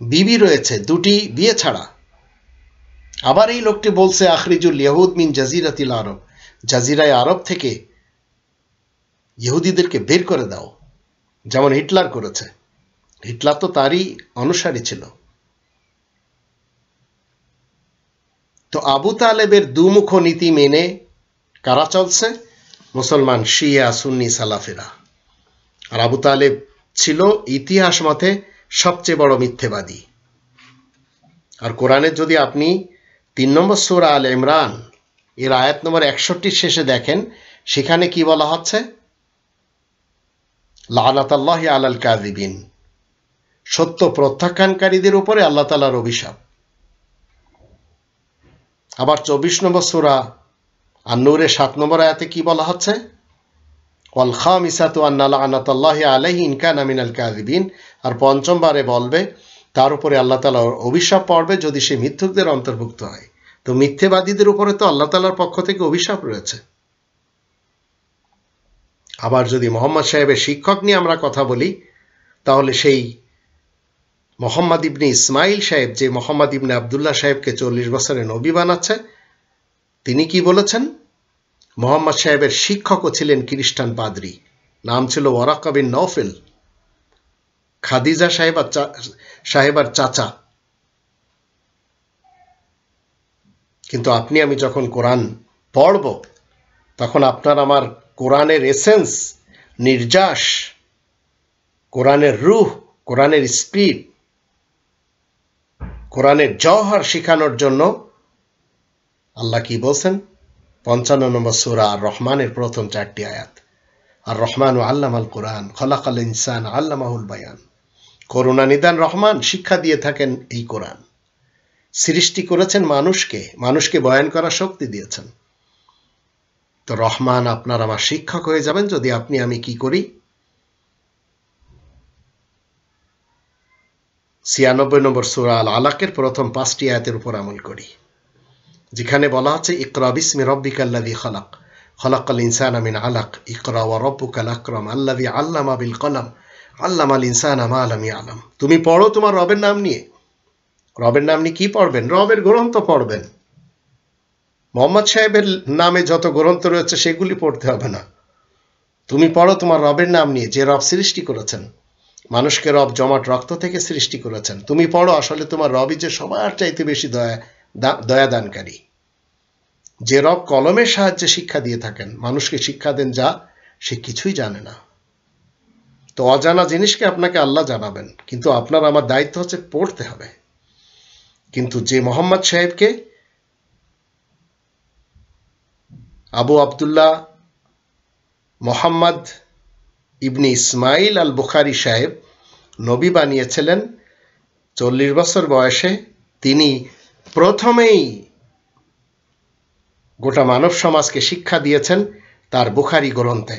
বিবি রয়েছে, 2টি বিয়ে ছাড়া। আবার এই লোকটি বলছে, আখরিজুল ইহুদ মিন জাজিরাতিল আরব, জাজিরায় আরব থেকে ইহুদিদেরকে বের করে দাও, যেমন হিটলার করেছে। হিটলার তো তারই অনুসারী ছিল। তো আবু তালেবের দুমুখ নীতি মেনে কারা চলছে? মুসলমান, শিয়া, সুন্নি, সালাফিরা। আর আবু তালেব ছিল ইতিহাস মতে সবচেয়ে বড় মিথ্যেবাদী। আর কোরআনের যদি আপনি 3 নম্বর সূরা আল ইমরান এর আয়াত নম্বর 61 শেষে দেখেন, সেখানে কি বলা হচ্ছে? লানাতাল্লাহি আলাল কাযিবিন, সত্য প্রত্যাখ্যানকারীদের উপরে আল্লাহ তাআলার অভিশাপ। আবার 24 নম্বর সূরা আন-নূরের 7 নম্বর আয়াতে কি বলা হচ্ছে? ওয়াল খামিসাতু আন্না লানাতাল্লাহি আলাইহি ইন কানা মিনাল কাযিবিন, আর পঞ্চমবারে বলবে তার উপরে আল্লাহ তাআলার অভিশাপ পড়বে যদি সে মিথ্যুকদের অন্তর্ভুক্ত হয়। তো মিথ্যেবাদীদের উপরে তো আল্লাহ তাআলার পক্ষ থেকে অভিশাপ রয়েছে। আবার যদি মোহাম্মদ সাহেবের শিক্ষক নিয়ে আমরা কথা বলি, তাহলে সেই মোহাম্মদ ইবনে ইসমাইল সাহেব, যে মোহাম্মদ ইবনে আবদুল্লাহ সাহেবকে 40 বছরে নবী বানাচ্ছে, তিনি কি বলেছেন? মোহাম্মদ সাহেবের শিক্ষকও ছিলেন খ্রিস্টান পাদ্রী, নাম ছিল ওয়ারাকা বিন নওফেল, খাদিজা সাহেবার চাচা। কিন্তু আপনি আমি যখন কোরআন পড়ব, তখন আপনার আমার কোরআনের এসেন্স, নির্যাস, কোরআনের রূহ, কোরআনের স্পিরিট কোরআনের জওহর শিখানোর জন্য আল্লাহ কি বলছেন? ৫৫ নম্বর সূরা আর রহমানের প্রথম ৪টি আয়াত। আর রহমান ও আল্লামাল কোরআন খলাকাল ইনসান আল্লামাহুল বায়ান। করুণা নিদান রহমান, শিক্ষা দিয়ে থাকেন এই কোরআন। সৃষ্টি করেছেন মানুষকে বয়ান করার শক্তি দিয়েছেন। তো রহমান আপনার আমার শিক্ষক হয়ে যাবেন যদি আপনি আমি কি করি? ৯৬ নম্বর সূরা আল আলাকের প্রথম ৫টি আয়াতের উপর আমল করি, যেখানে বলা হচ্ছে ইকরা বিসমি রাব্বিকাল্লাযী খালাক খালাকাল ইনসানা মিন আলাক ইকরা ওয়া রাব্বুকাল আকরাম আল্লাযী আল্লামা বিল কলম আল্লামাল ইনসানা মা লাম ইয়ালাম। তুমি পড়ো তোমার রবের নাম নিয়ে। রবের নাম নিয়ে কি পড়বেন? রবের গ্রন্থ পড়বেন। মোহাম্মদ সাহেবের নামে যত গ্রন্থ রয়েছে সেগুলি পড়তে হবে না। তুমি পড়ো তোমার রবের নাম নিয়ে, যে রব সৃষ্টি করেছেন মানুষকে। রব জমাট রক্ত থেকে সৃষ্টি করেছেন। তুমি পড়ো আসলে তোমার রবই যে সবার চাইতে বেশি দয়াদানকারী। যে রব কলমের সাহায্যে শিক্ষা দিয়ে থাকেন, মানুষকে শিক্ষা দেন যা সে কিছুই জানে না। তো অজানা জিনিসকে আপনাকে আল্লাহ জানাবেন, কিন্তু আপনার আমার দায়িত্ব হচ্ছে পড়তে হবে। কিন্তু যে মোহাম্মদ সাহেবকে আবু আবদুল্লাহ মোহাম্মদ ইবনে ইসমাইল আল বুখারী সাহেব নবী বানিয়েছিলেন ৪০ বছর বয়সে, তিনি প্রথমেই গোটা মানব সমাজকে শিক্ষা দিয়েছেন তার বুখারী গ্রন্থে।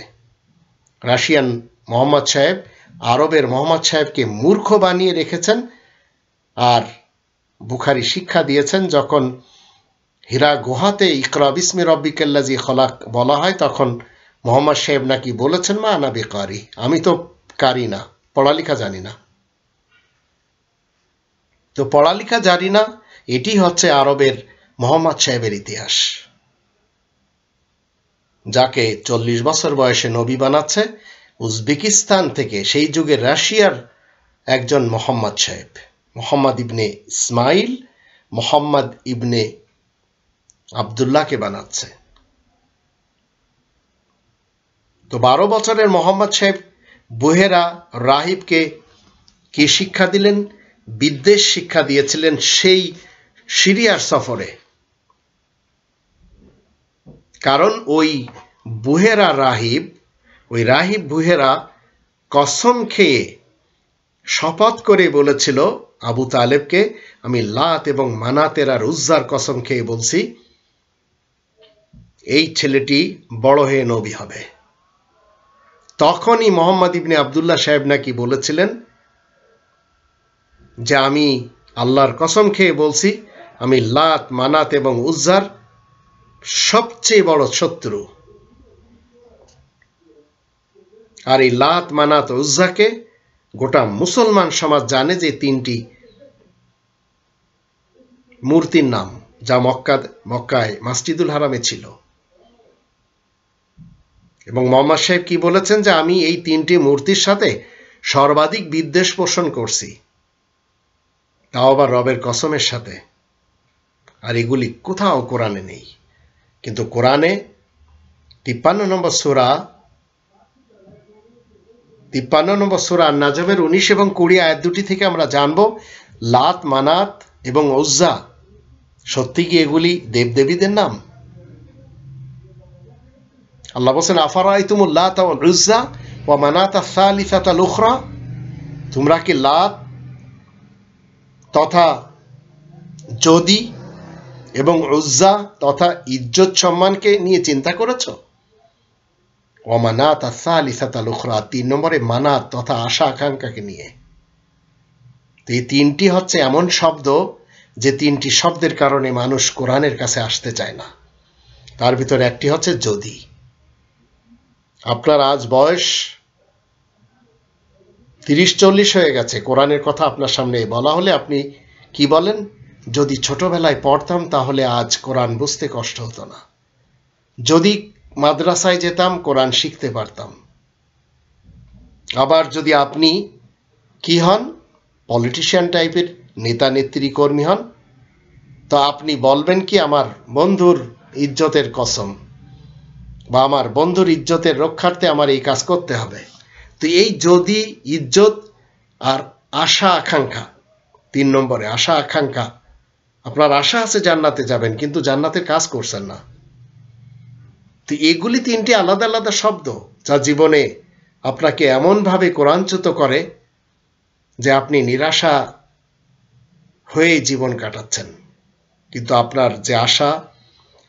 রাশিয়ান মোহাম্মদ সাহেব আরবের মোহাম্মদ সাহেবকে মূর্খ বানিয়ে রেখেছেন আর বুখারী শিক্ষা দিয়েছেন। যখন হীরা গুহাতে ইকরা বিসমি রাব্বিকাল্লাযী খালাক বলা হয়, তখন মোহাম্মদ সাহেব নাকি বলেছেন মা আনা বিকারি, আমি তো কারি না, পড়ালেখা জানি না। তো পড়ালেখা জানি না, এটি হচ্ছে আরবের মোহাম্মদ সাহেবের ইতিহাস, যাকে ৪০ বছর বয়সে নবী বানাচ্ছে উজবেকিস্তান থেকে, সেই যুগের রাশিয়ার একজন মোহাম্মদ সাহেব, মোহাম্মদ ইবনে ইসমাইল মোহাম্মদ ইবনে আবদুল্লাহকে বানাচ্ছে। তো ১২ বছরের মোহাম্মদ সাহেব বুহেরা রাহিবকে কি শিক্ষা দিলেন? বিদ্বেষ শিক্ষা দিয়েছিলেন সেই সিরিয়ার সফরে। কারণ ওই বুহেরা রাহিব, ওই রাহিব বুহেরা কসম খেয়ে শপথ করে বলেছিল আবু তালেবকে, আমি লাত এবং মানাতের আর উজ্জার কসম খেয়ে বলছি এই ছেলেটি বড় হয়ে নবী হবে। তখনই মোহাম্মদ ইবনে আবদুল্লাহ সাহেব নাকি বলেছিলেন যে আমি আল্লাহর কসম খেয়ে বলছি আমি লাত মানাত এবং উজ্জার সবচেয়ে বড় শত্রু। আর এই লাত মানাত উজ্জাকে গোটা মুসলমান সমাজ জানে যে ৩টি মূর্তির নাম, যা মক্কায় মসজিদুল হারামে ছিল। এবং মোহাম্মদ সাহেব কি বলেছেন যে আমি এই ৩টি মূর্তির সাথে সর্বাধিক বিদ্বেষ পোষণ করছি, তাও আবার রবের কসমের সাথে। আর এগুলি কোথাও কোরআনে নেই। কিন্তু কোরআনে ৫৩ নম্বর সূরা আন-নাজমের ১৯ এবং ২০ আয়াত দুটি থেকে আমরা জানব লাত মানাত এবং উজ্জা সত্যি কি এগুলি দেবদেবীদের নাম? আল্লাহ বলেন আফারাআইতুমুল লাতা ওয়াল উজ্জা ওয়া মানাতা আস-সালিসাতাল উখরা, তোমরা কি লাত তথা যদি এবং উজ্জা তথা ইজ্জত সম্মানকে নিয়ে চিন্তা করেছ? ওয়া মানাতা আস-সালিসাতাল উখরা, ৩ নম্বরে মানাত তথা আশা আকাঙ্ক্ষাকে নিয়ে। তো এই ৩টি হচ্ছে এমন শব্দ যে ৩টি শব্দের কারণে মানুষ কোরআনের কাছে আসতে চায় না। তার ভিতরে একটি হচ্ছে যদি। আপনার আজ বয়স ৩০-৪০ হয়ে গেছে, কোরআনের কথা আপনার সামনে বলা হলে আপনি কি বলেন? যদি ছোটবেলায় পড়তাম তাহলে আজ কোরআন বুঝতে কষ্ট হতো না, যদি মাদ্রাসায় যেতাম কোরআন শিখতে পারতাম। আবার যদি আপনি কি হন, পলিটিশিয়ান টাইপের নেতা নেত্রী কর্মী হন, তো আপনি বলবেন কি আমার বন্ধুর ইজ্জতের কসম, বা আমার বন্ধুর ইজ্জতের রক্ষার্থে আমার এই কাজ করতে হবে। তো এই যদি, ইজ্জত আর আশা আকাঙ্ক্ষা, 3 নম্বরে আশা আকাঙ্ক্ষা। আপনার আশা আছে জান্নাতে যাবেন, কিন্তু জান্নাতের কাজ করছেন না। তো এগুলি 3টি আলাদা আলাদা শব্দ, যা জীবনে আপনাকে এমনভাবে কোরআনচ্যুত করে যে আপনি নিরাশা হয়ে জীবন কাটাচ্ছেন। কিন্তু আপনার যে আশা,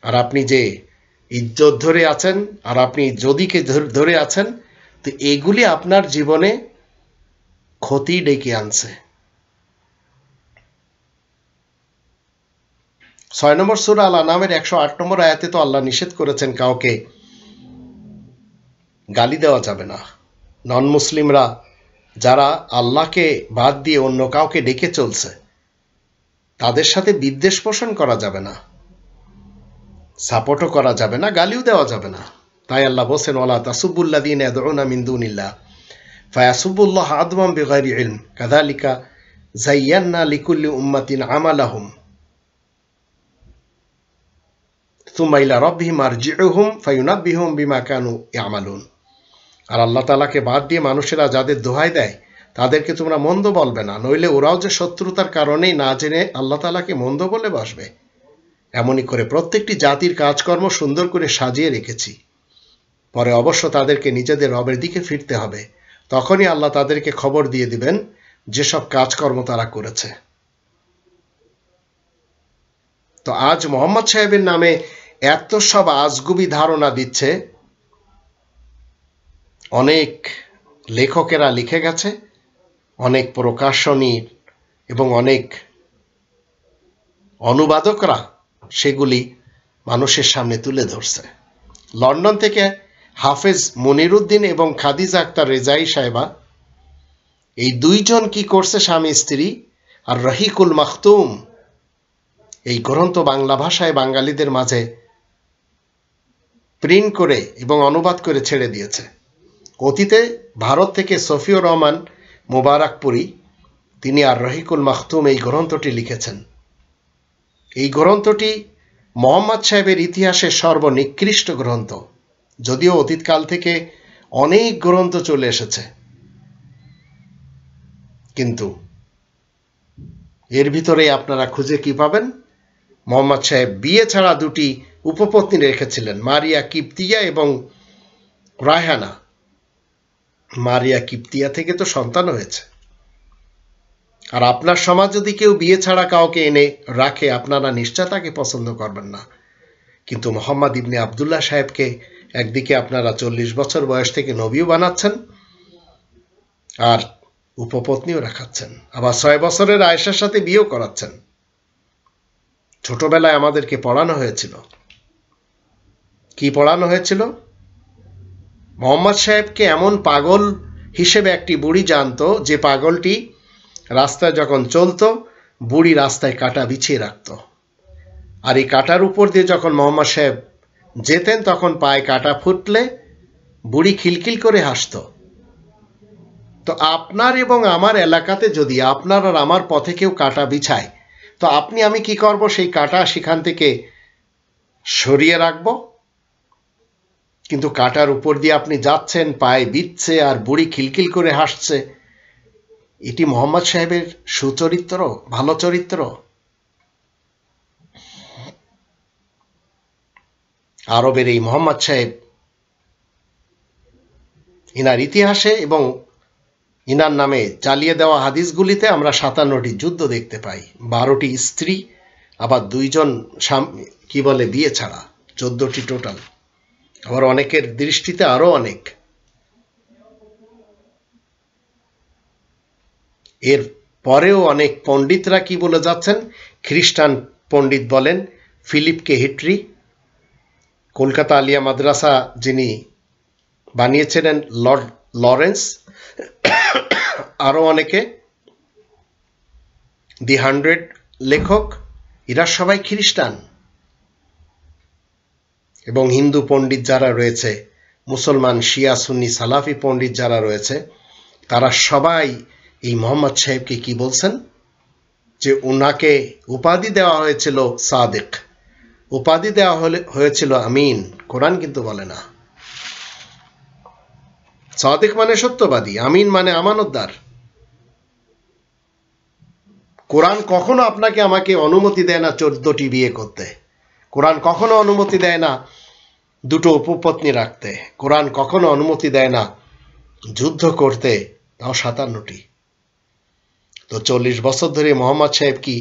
আর আপনি যে ইজ্জত ধরে আছেন, আর আপনি যদিকে ধরে আছেন, তো এগুলি আপনার জীবনে ক্ষতি ডেকে আনছে। 6 নম্বর সূরা আল আনামের 108 নম্বর আয়াতে তো আল্লাহ নিষেধ করেছেন কাউকে গালি দেওয়া যাবে না। নন মুসলিমরা যারা আল্লাহকে বাদ দিয়ে অন্য কাউকে ডেকে চলছে, তাদের সাথে বিদ্বেষ পোষণ করা যাবে না, সাপোর্টও করা যাবে না, গালিও দেওয়া যাবে না। তাই আল্লাহ বলেন, ওয়ালা তাসুবুল্লাযীনা ইয়াদউনা মিন দুনিল্লাহ ফায়াসুবুল্লাহ আদওয়াম বিগাইরি ইলম কাযালিকা যায়্যানা লিকুল্লি উম্মাতিন আমালাহুম সুম্মা ইলা রাব্বিহিম মারজিউহুম ফায়ুনাব্বিহুম বিমা কানু ইয়ামালুন। আর আল্লাহ তাআলাকে বাদ দিয়ে মানুষেরা যাদের দোহাই দেয়, তাদেরকে তোমরা মন্দ বলবে না, নইলে ওরাও যে শত্রুতার কারণেই না জেনে আল্লাহ তাআলাকে মন্দ বলে বসবে। এমনই করে প্রত্যেকটি জাতির কাজকর্ম সুন্দর করে সাজিয়ে রেখেছি, পরে অবশ্য তাদেরকে নিজেদের রবের দিকে ফিরতে হবে, তখনই আল্লাহ তাদেরকে খবর দিয়ে দিবেন যেসব কাজকর্ম তারা করেছে। তো আজ মোহাম্মদ সাহেবের নামে এত সব আজগুবি ধারণা দিচ্ছে, অনেক লেখকেরা লিখে গেছে, অনেক প্রকাশনী এবং অনেক অনুবাদকরা সেগুলি মানুষের সামনে তুলে ধরছে। লন্ডন থেকে হাফেজ মনিরুদ্দিন এবং খাদিজা আক্তার রেজাই সাহেবা, এই 2 জন কি করছে, স্বামী স্ত্রী, আর রহিকুল মাখতুম এই গ্রন্থ বাংলা ভাষায় বাঙালিদের মাঝে প্রিন্ট করে এবং অনুবাদ করে ছেড়ে দিয়েছে। অতীতে ভারত থেকে সফিউর রহমান মুবারকপুরি, তিনি আর রহিকুল মাখতুম এই গ্রন্থটি লিখেছেন। এই গ্রন্থটি মোহাম্মদ সাহেবের ইতিহাসের সর্বনিকৃষ্ট গ্রন্থ, যদিও অতীতকাল থেকে অনেক গ্রন্থ চলে এসেছে, কিন্তু এর ভিতরে আপনারা খুঁজে কি পাবেন? মোহাম্মদ সাহেব বিয়ে ছাড়া 2টি উপপত্নী রেখেছিলেন, মারিয়া কিপ্তিয়া এবং রায়হানা। মারিয়া কিপ্তিয়া থেকে তো সন্তান হয়েছে। আর আপনার সমাজ যদি কেউ বিয়ে ছাড়া কাউকে এনে রাখে, আপনারা নিশ্চয় তাকে পছন্দ করবেন না। কিন্তু মোহাম্মদ ইবনে আবদুল্লাহ সাহেবকে একদিকে আপনারা 40 বছর বয়স থেকে নবীও বানাচ্ছেন, আর উপপত্নীও রাখাচ্ছেন, আবার 6 বছরের আয়েশার সাথে বিয়েও করাচ্ছেন। ছোটবেলায় আমাদেরকে পড়ানো হয়েছিল, কি পড়ানো হয়েছিল? মোহাম্মদ সাহেবকে এমন পাগল হিসেবে একটি বুড়ি জানতো, যে পাগলটি রাস্তায় যখন চলতো, বুড়ি রাস্তায় কাঁটা বিছিয়ে রাখত, আর এই কাঁটার উপর দিয়ে যখন মোহাম্মদ সাহেব যেতেন, তখন পায়ে কাঁটা ফুটলে বুড়ি খিলখিল করে হাসত। তো আপনার এবং আমার এলাকাতে যদি আপনার আর আমার পথে কেউ কাঁটা বিছায়, তো আপনি আমি কি করব? সেই কাঁটা সেখান থেকে সরিয়ে রাখব। কিন্তু কাঁটার উপর দিয়ে আপনি যাচ্ছেন, পায়ে বিচ্ছে, আর বুড়ি খিলখিল করে হাসছে। এটি মোহাম্মদ সাহেবের সুচরিত্র, ভালো চরিত্র? আরবের এই মোহাম্মদ সাহেব, ইনার ইতিহাসে এবং ইনার নামে চালিয়ে দেওয়া হাদিসগুলিতে আমরা 57টি যুদ্ধ দেখতে পাই, 12টি স্ত্রী, আবার 2 জন কি বলে বিয়ে ছাড়া, 14টি টোটাল। আবার অনেকের দৃষ্টিতে আরো অনেক। এর পরেও অনেক পণ্ডিতরা কি বলে যাচ্ছেন? খ্রিস্টান পণ্ডিত বলেন ফিলিপ কে হিটরি, কলকাতা আলিয়া মাদ্রাসা যিনি বানিয়েছিলেন লর্ড লরেন্স, আরো অনেকে, দি 100 লেখক, এরা সবাই খ্রিস্টান। এবং হিন্দু পণ্ডিত যারা রয়েছে, মুসলমান শিয়া সুন্নি সালাফি পণ্ডিত যারা রয়েছে, তারা সবাই এই মোহাম্মদ সাহেবকে কি বলছেন? যে উনাকে উপাধি দেওয়া হয়েছিল সাদেক, উপাধি দেওয়া হয়েছিল আমিন। কোরআন কিন্তু বলে না। সাদেক মানে সত্যবাদী, আমিন মানে আমানতদার। কোরআন কখনো আপনাকে আমাকে অনুমতি দেয় না 14টি বিয়ে করতে। কোরআন কখনো অনুমতি দেয় না দুটো উপপত্নী রাখতে। কোরআন কখনো অনুমতি দেয় না যুদ্ধ করতে, তাও 57টি। তো 40 বছর ধরে মোহাম্মদ সাহেব কি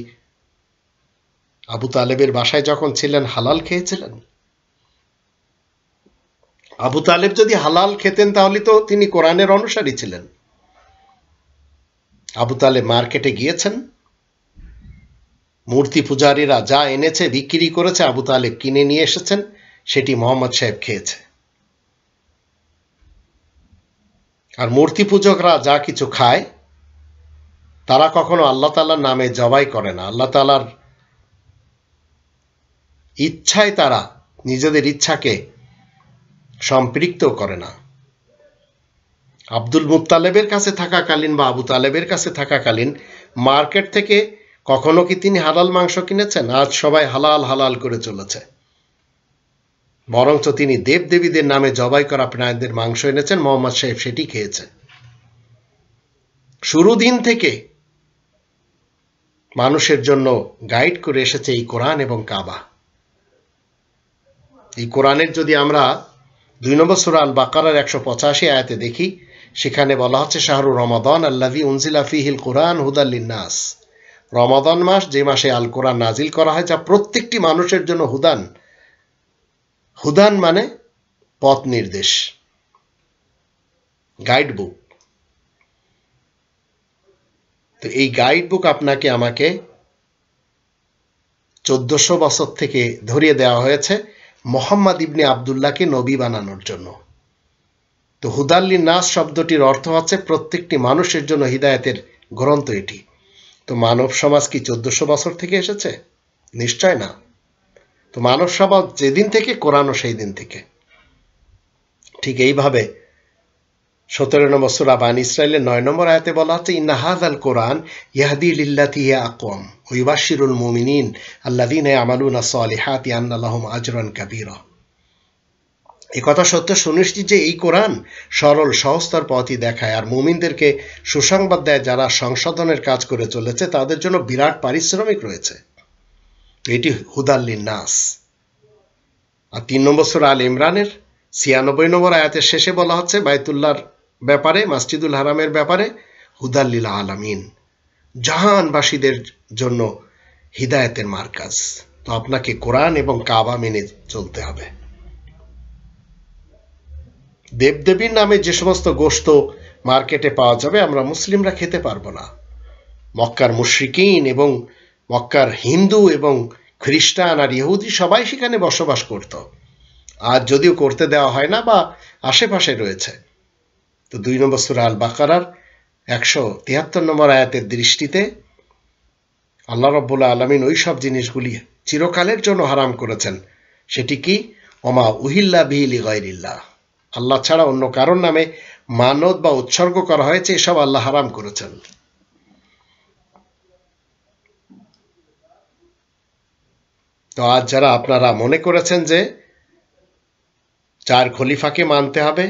আবু তালেবের বাসায় যখন ছিলেন হালাল খেয়েছিলেন? আবু তালেব যদি হালাল খেতেন তাহলে তো তিনি কোরআনের অনুসারী ছিলেন। আবু তালেব মার্কেটে গিয়েছেন, মূর্তি পূজারীরা যা এনেছে বিক্রি করেছে, আবু তালেব কিনে নিয়ে এসেছেন, সেটি মোহাম্মদ সাহেব খেয়েছে। আর মূর্তি পূজকরা যা কিছু খায় তারা কখনো আল্লাহ তাআলার নামে জবাই করে না। আল্লাহ তাআলার ইচ্ছায় তারা নিজেদের ইচ্ছাকে সম্পৃক্ত করে না। আব্দুল মুত্তালেবের কাছে থাকাকালীন বা আবু তালেবের কাছে থাকাকালীন মার্কেট থেকে কখনো কি তিনি হালাল মাংস কিনেছেন? আজ সবাই হালাল হালাল করে চলেছে। বরঞ্চ তিনি দেবদেবীদের নামে জবাই করা প্রাণীদের মাংস এনেছেন, মোহাম্মদ সাহেব সেটি খেয়েছে। শুরু দিন থেকে মানুষের জন্য গাইড করে এসেছে এই কোরআন এবং কাবা। এই কোরআনের যদি আমরা 2 নম্বর সূরা আল বাকারার 185 আয়াতে দেখি, সেখানে বলা হচ্ছে শাহরু রমাদান আল্লাযী উনজিলা ফীহিল কুরআন হুদাল লিন্নাস। রমাদান মাস, যে মাসে আল কোরআন নাজিল করা হয়, যা প্রত্যেকটি মানুষের জন্য হুদান। হুদান মানে পথ নির্দেশ, গাইড বুক। তো এই গাইড বুক আপনাকে আমাকে 1400 বছর থেকে ধরিয়ে দেওয়া হয়েছে মুহাম্মদ ইবনে আব্দুল্লাহকে নবী বানানোর জন্য। তো হুদাল লিন্নাস শব্দটির অর্থ হচ্ছে প্রত্যেকটি মানুষের জন্য হিদায়াতের গ্রন্থ এটি। তো মানব সমাজ কি 1400 বছর থেকে এসেছে? নিশ্চয় না। তো মানব সমাজ যেদিন থেকে, কোরআনও সেই দিন থেকে। ঠিক এইভাবে 17 নম্বর সূরা বানী ইসরাঈলের 9 নম্বর আয়াতে বলা হচ্ছে ইন্না হাযাল কোরআন ইয়াহদি লিল্লাতী হিয়া আকওয়াম ওয়া ইউবাশশিরুল মুমিনিন আল্লাযীনা ইয়ামালুনা সলিহাতি আন্না লাহুম আজরান কাবীরা। এই কথা সত্য সুনিশ্চিত যে এই কোরআন সরল সহজতর পথই দেখায় আর মুমিনদেরকে সুসংবাদ দেয়, যারা সংশোধনের কাজ করে চলেছে তাদের জন্য বিরাট পারিশ্রমিক রয়েছে। এটি হুদাল লিন্নাস। আর 3 নম্বর সূরা আল ইমরানের 96 নম্বর আয়াতের শেষে বলা হচ্ছে বাইতুল্লাহর ব্যাপারে, মসজিদুল হারামের ব্যাপারে, হুদাল লিল আলামিন, জাহানবাসীদের জন্য হিদায়াতের মার্কাজ। তো আপনাকে কোরআন এবং কাবা মেনে চলতে হবে। দেবদেবীর নামে যে সমস্ত গোশত মার্কেটে পাওয়া যাবে আমরা মুসলিমরা খেতে পারবো না। মক্কার মুশরিকিন এবং মক্কার হিন্দু এবং খ্রিস্টান আর ইহুদি সবাই সেখানে বসবাস করত। আজ যদিও করতে দেওয়া হয় না বা আশেপাশে রয়েছে। তো 2 নম্বর সূরা আল বাকারার 173 নম্বর আয়াতের দৃষ্টিতে আল্লাহ রাব্বুল আলামিন ওই সব জিনিসগুলি চিরকালের জন্য হারাম করেছেন। সেটি কি? ওমা উহিল্লা বিহি লিগাইরিল্লাহ, আল্লাহ ছাড়া অন্য কারোর নামে মানত বা উৎসর্গ করা হয়েছে, এসব আল্লাহ হারাম করেছেন। তো আজ যারা আপনারা মনে করেছেন যে 4 খলিফাকে মানতে হবে,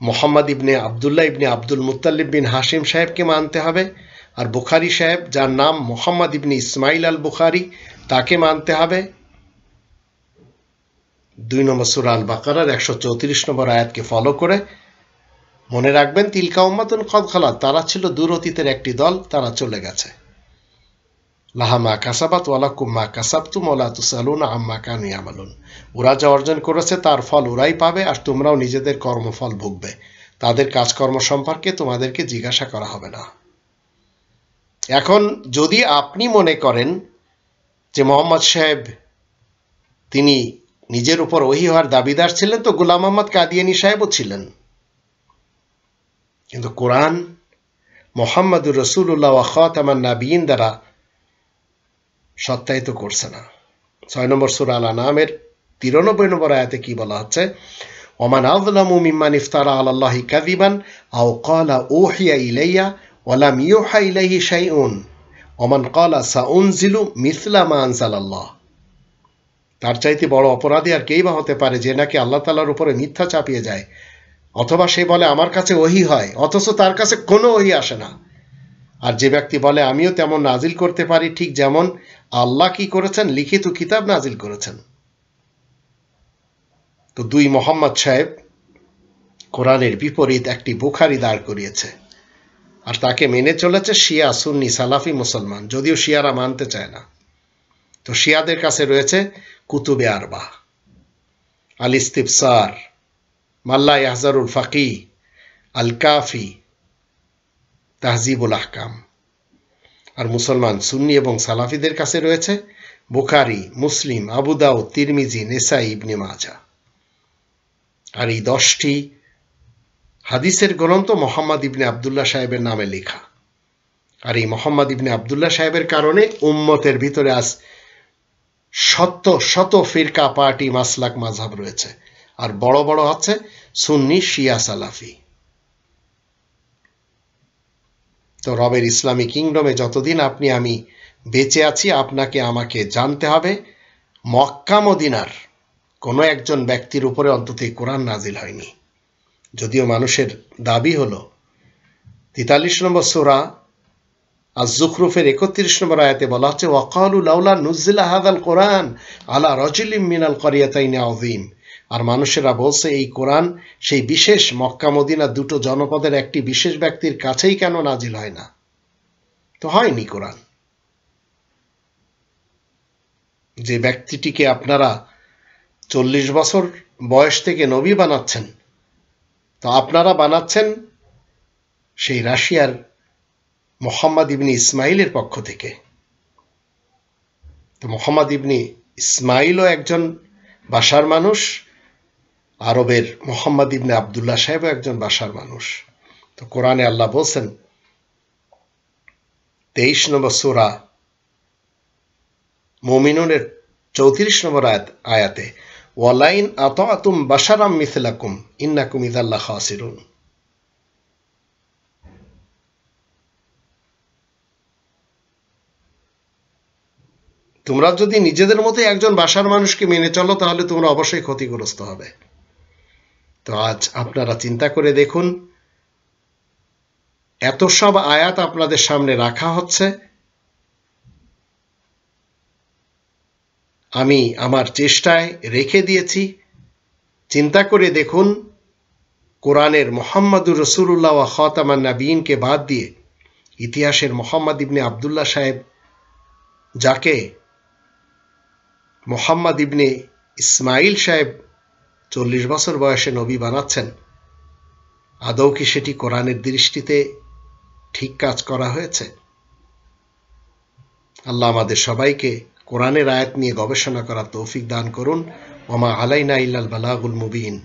মুহাম্মদ ইবনে আব্দুল্লাহ ইবনে আব্দুল মুত্তালিব বিন হাশিম সাহেবকে মানতে হবে, আর বুখারী সাহেব যার নাম মুহাম্মদ ইবনে ইসমাইল আল বুখারী তাকে মানতে হবে, 2 নম্বর সূরা আল বাকারার 134 নম্বর আয়াতকে ফলো করে মনে রাখবেন তিলকা উম্মাতুন কদ খালাত, তারা ছিল দূর অতীতের একটি দল, তারা চলে গেছে। লাহা মা কাসাবাত ওয়া লাকুম মা কাসাবতুম ওয়া লা তুসালুনা আম্মা কানু ইয়ামালুন। ওরা যা অর্জন করেছে তার ফল ওরাই পাবে, আর তোমরাও নিজেদের কর্মফল ভোগবে। তাদের কাজকর্ম সম্পর্কে তোমাদেরকে জিজ্ঞাসা করা হবে না। এখন যদি আপনি মনে করেন যে মোহাম্মদ সাহেব তিনি নিজের উপর ওহী হওয়ার দাবিদার ছিলেন, তো গোলাম আহমদ কাদিয়ানী সাহেবও ছিলেন। কিন্তু কোরআন মুহাম্মদুর রাসূলুল্লাহ ওয়া খাতামান নাবিয়িন দ্বারা সত্যায়িত করছে না। 6 নম্বর সূরা আল আনামের 93 নম্বর আয়াতে কি বলা হচ্ছে? ওমান আযলামু মিম্মান ইফতারা আলাল্লাহি কাযিবান আও ক্বালা উহিয়া ইলাইয়া ওয়া লাম ইউহা ইলাইহি শাইউন ওমান ক্বালা সাউনজিলু মিসলা মা আনজালাল্লাহ। তার চাইতে বড় অপরাধী আর কেই বা হতে পারে যে নাকি আল্লাহ তাআলার উপরে মিথ্যা চাপিয়ে যায়, অথবা সে বলে আমার কাছে ওহী হয় অথচ তার কাছে কোনো ওহী আসে না। আর যে ব্যক্তি বলে আমিও তেমন নাজিল করতে পারি, ঠিক যেমন আল্লাহ কি করেছেন, লিখিত কিতাব নাজিল করেছেন। তো দুই মোহাম্মদ সাহেব কোরআনের বিপরীত একটি বুখারি দাঁড় করিয়েছে, আর তাকে মেনে চলেছে শিয়া, সুন্নি, সালাফি মুসলমান, যদিও শিয়ারা মানতে চায় না। তো শিয়াদের কাছে রয়েছে কুতুবে আরবা, আল ইস্তিবসার, মাল্লা ইয়াহজারুল ফাকি, আল কাফি, তাহজিবুল আহকাম। আর মুসলমান সুন্নি এবং সালাফিদের কাছে রয়েছে বুখারী, মুসলিম, আবু দাউদ, তিরমিজি, নেসাই, ইবনে মাজাহ। আর এই 10টি হাদিসের গ্রন্থ মোহাম্মদ ইবনে আবদুল্লাহ সাহেবের নামে লেখা। আর এই মোহাম্মদ ইবনে আবদুল্লাহ সাহেবের কারণে উম্মতের ভিতরে আজ শত শত ফিরকা, পার্টি, মাসলাক, মাযহাব রয়েছে। আর বড় বড় হচ্ছে সুন্নি, শিয়া, সালাফি। তো রবের ইসলামী কিংডমে যতদিন আপনি আমি বেঁচে আছি, আপনাকে আমাকে জানতে হবে মক্কা মদিনার কোনো একজন ব্যক্তির উপরে অন্তত কোরআন নাজিল হয়নি। যদিও মানুষের দাবি হলো 43 নম্বর সূরা আজ-জুখরুফের 31 নম্বর আয়াতে বলা হচ্ছে, ওয়াকালু লাউলা নুজিলা হাযাল কোরআন আলা রাজুলিম মিনাল ক্বরিয়াতাইনি আযীম। আর মানুষেরা বলছে এই কোরআন সেই বিশেষ মক্কা মদিনা দুটো জনপদের একটি বিশেষ ব্যক্তির কাছেই কেন নাজিল হয় না? তো হয়নি কোরআন। যে ব্যক্তিটিকে আপনারা 40 বছর বয়স থেকে নবী বানাচ্ছেন, তো আপনারা বানাচ্ছেন সেই রাশিয়ার মোহাম্মদ ইবনে ইসমাইলের পক্ষ থেকে। তো মোহাম্মদ ইবনে ইসমাইলও একজন বাশার মানুষ, আরবের মোহাম্মদ ইবনে আবদুল্লাহ সাহেবও একজন বাশার মানুষ। তো কোরআনে আল্লাহ বলছেন 23 নম্বর সূরা মুমিনুনের 34 নম্বর আয়াতে, ওয়ালাইন আতাতুম বাশারাম মিসলাকুম ইন্নাকুম ইযাল লাখাসিরুন। তোমরা যদি নিজেদের মতো একজন বাশার মানুষকে মেনে চলো, তাহলে তোমরা অবশ্যই ক্ষতিগ্রস্ত হবে। তো আজ আপনারা চিন্তা করে দেখুন, এত সব আয়াত আপনাদের সামনে রাখা হচ্ছে, আমি আমার চেষ্টায় রেখে দিয়েছি। চিন্তা করে দেখুন, কোরআনের মুহাম্মাদুর রাসূলুল্লাহ ওয়া খাতামান নাবিয়িনকে বাদ দিয়ে ইতিহাসের মোহাম্মদ ইবনে আবদুল্লাহ সাহেব, যাকে মোহাম্মদ ইবনে ইসমাইল সাহেব 40 বছর বয়সে নবী বানাচ্ছেন, আদৌ কি সেটি কোরআনের দৃষ্টিতে ঠিক কাজ করা হয়েছে? আল্লাহ আমাদের সবাইকে কোরআনের আয়াত নিয়ে গবেষণা করার তৌফিক দান করুন। ওয়া মা আলাইনা ইল্লাল বালাগুল মুবিন।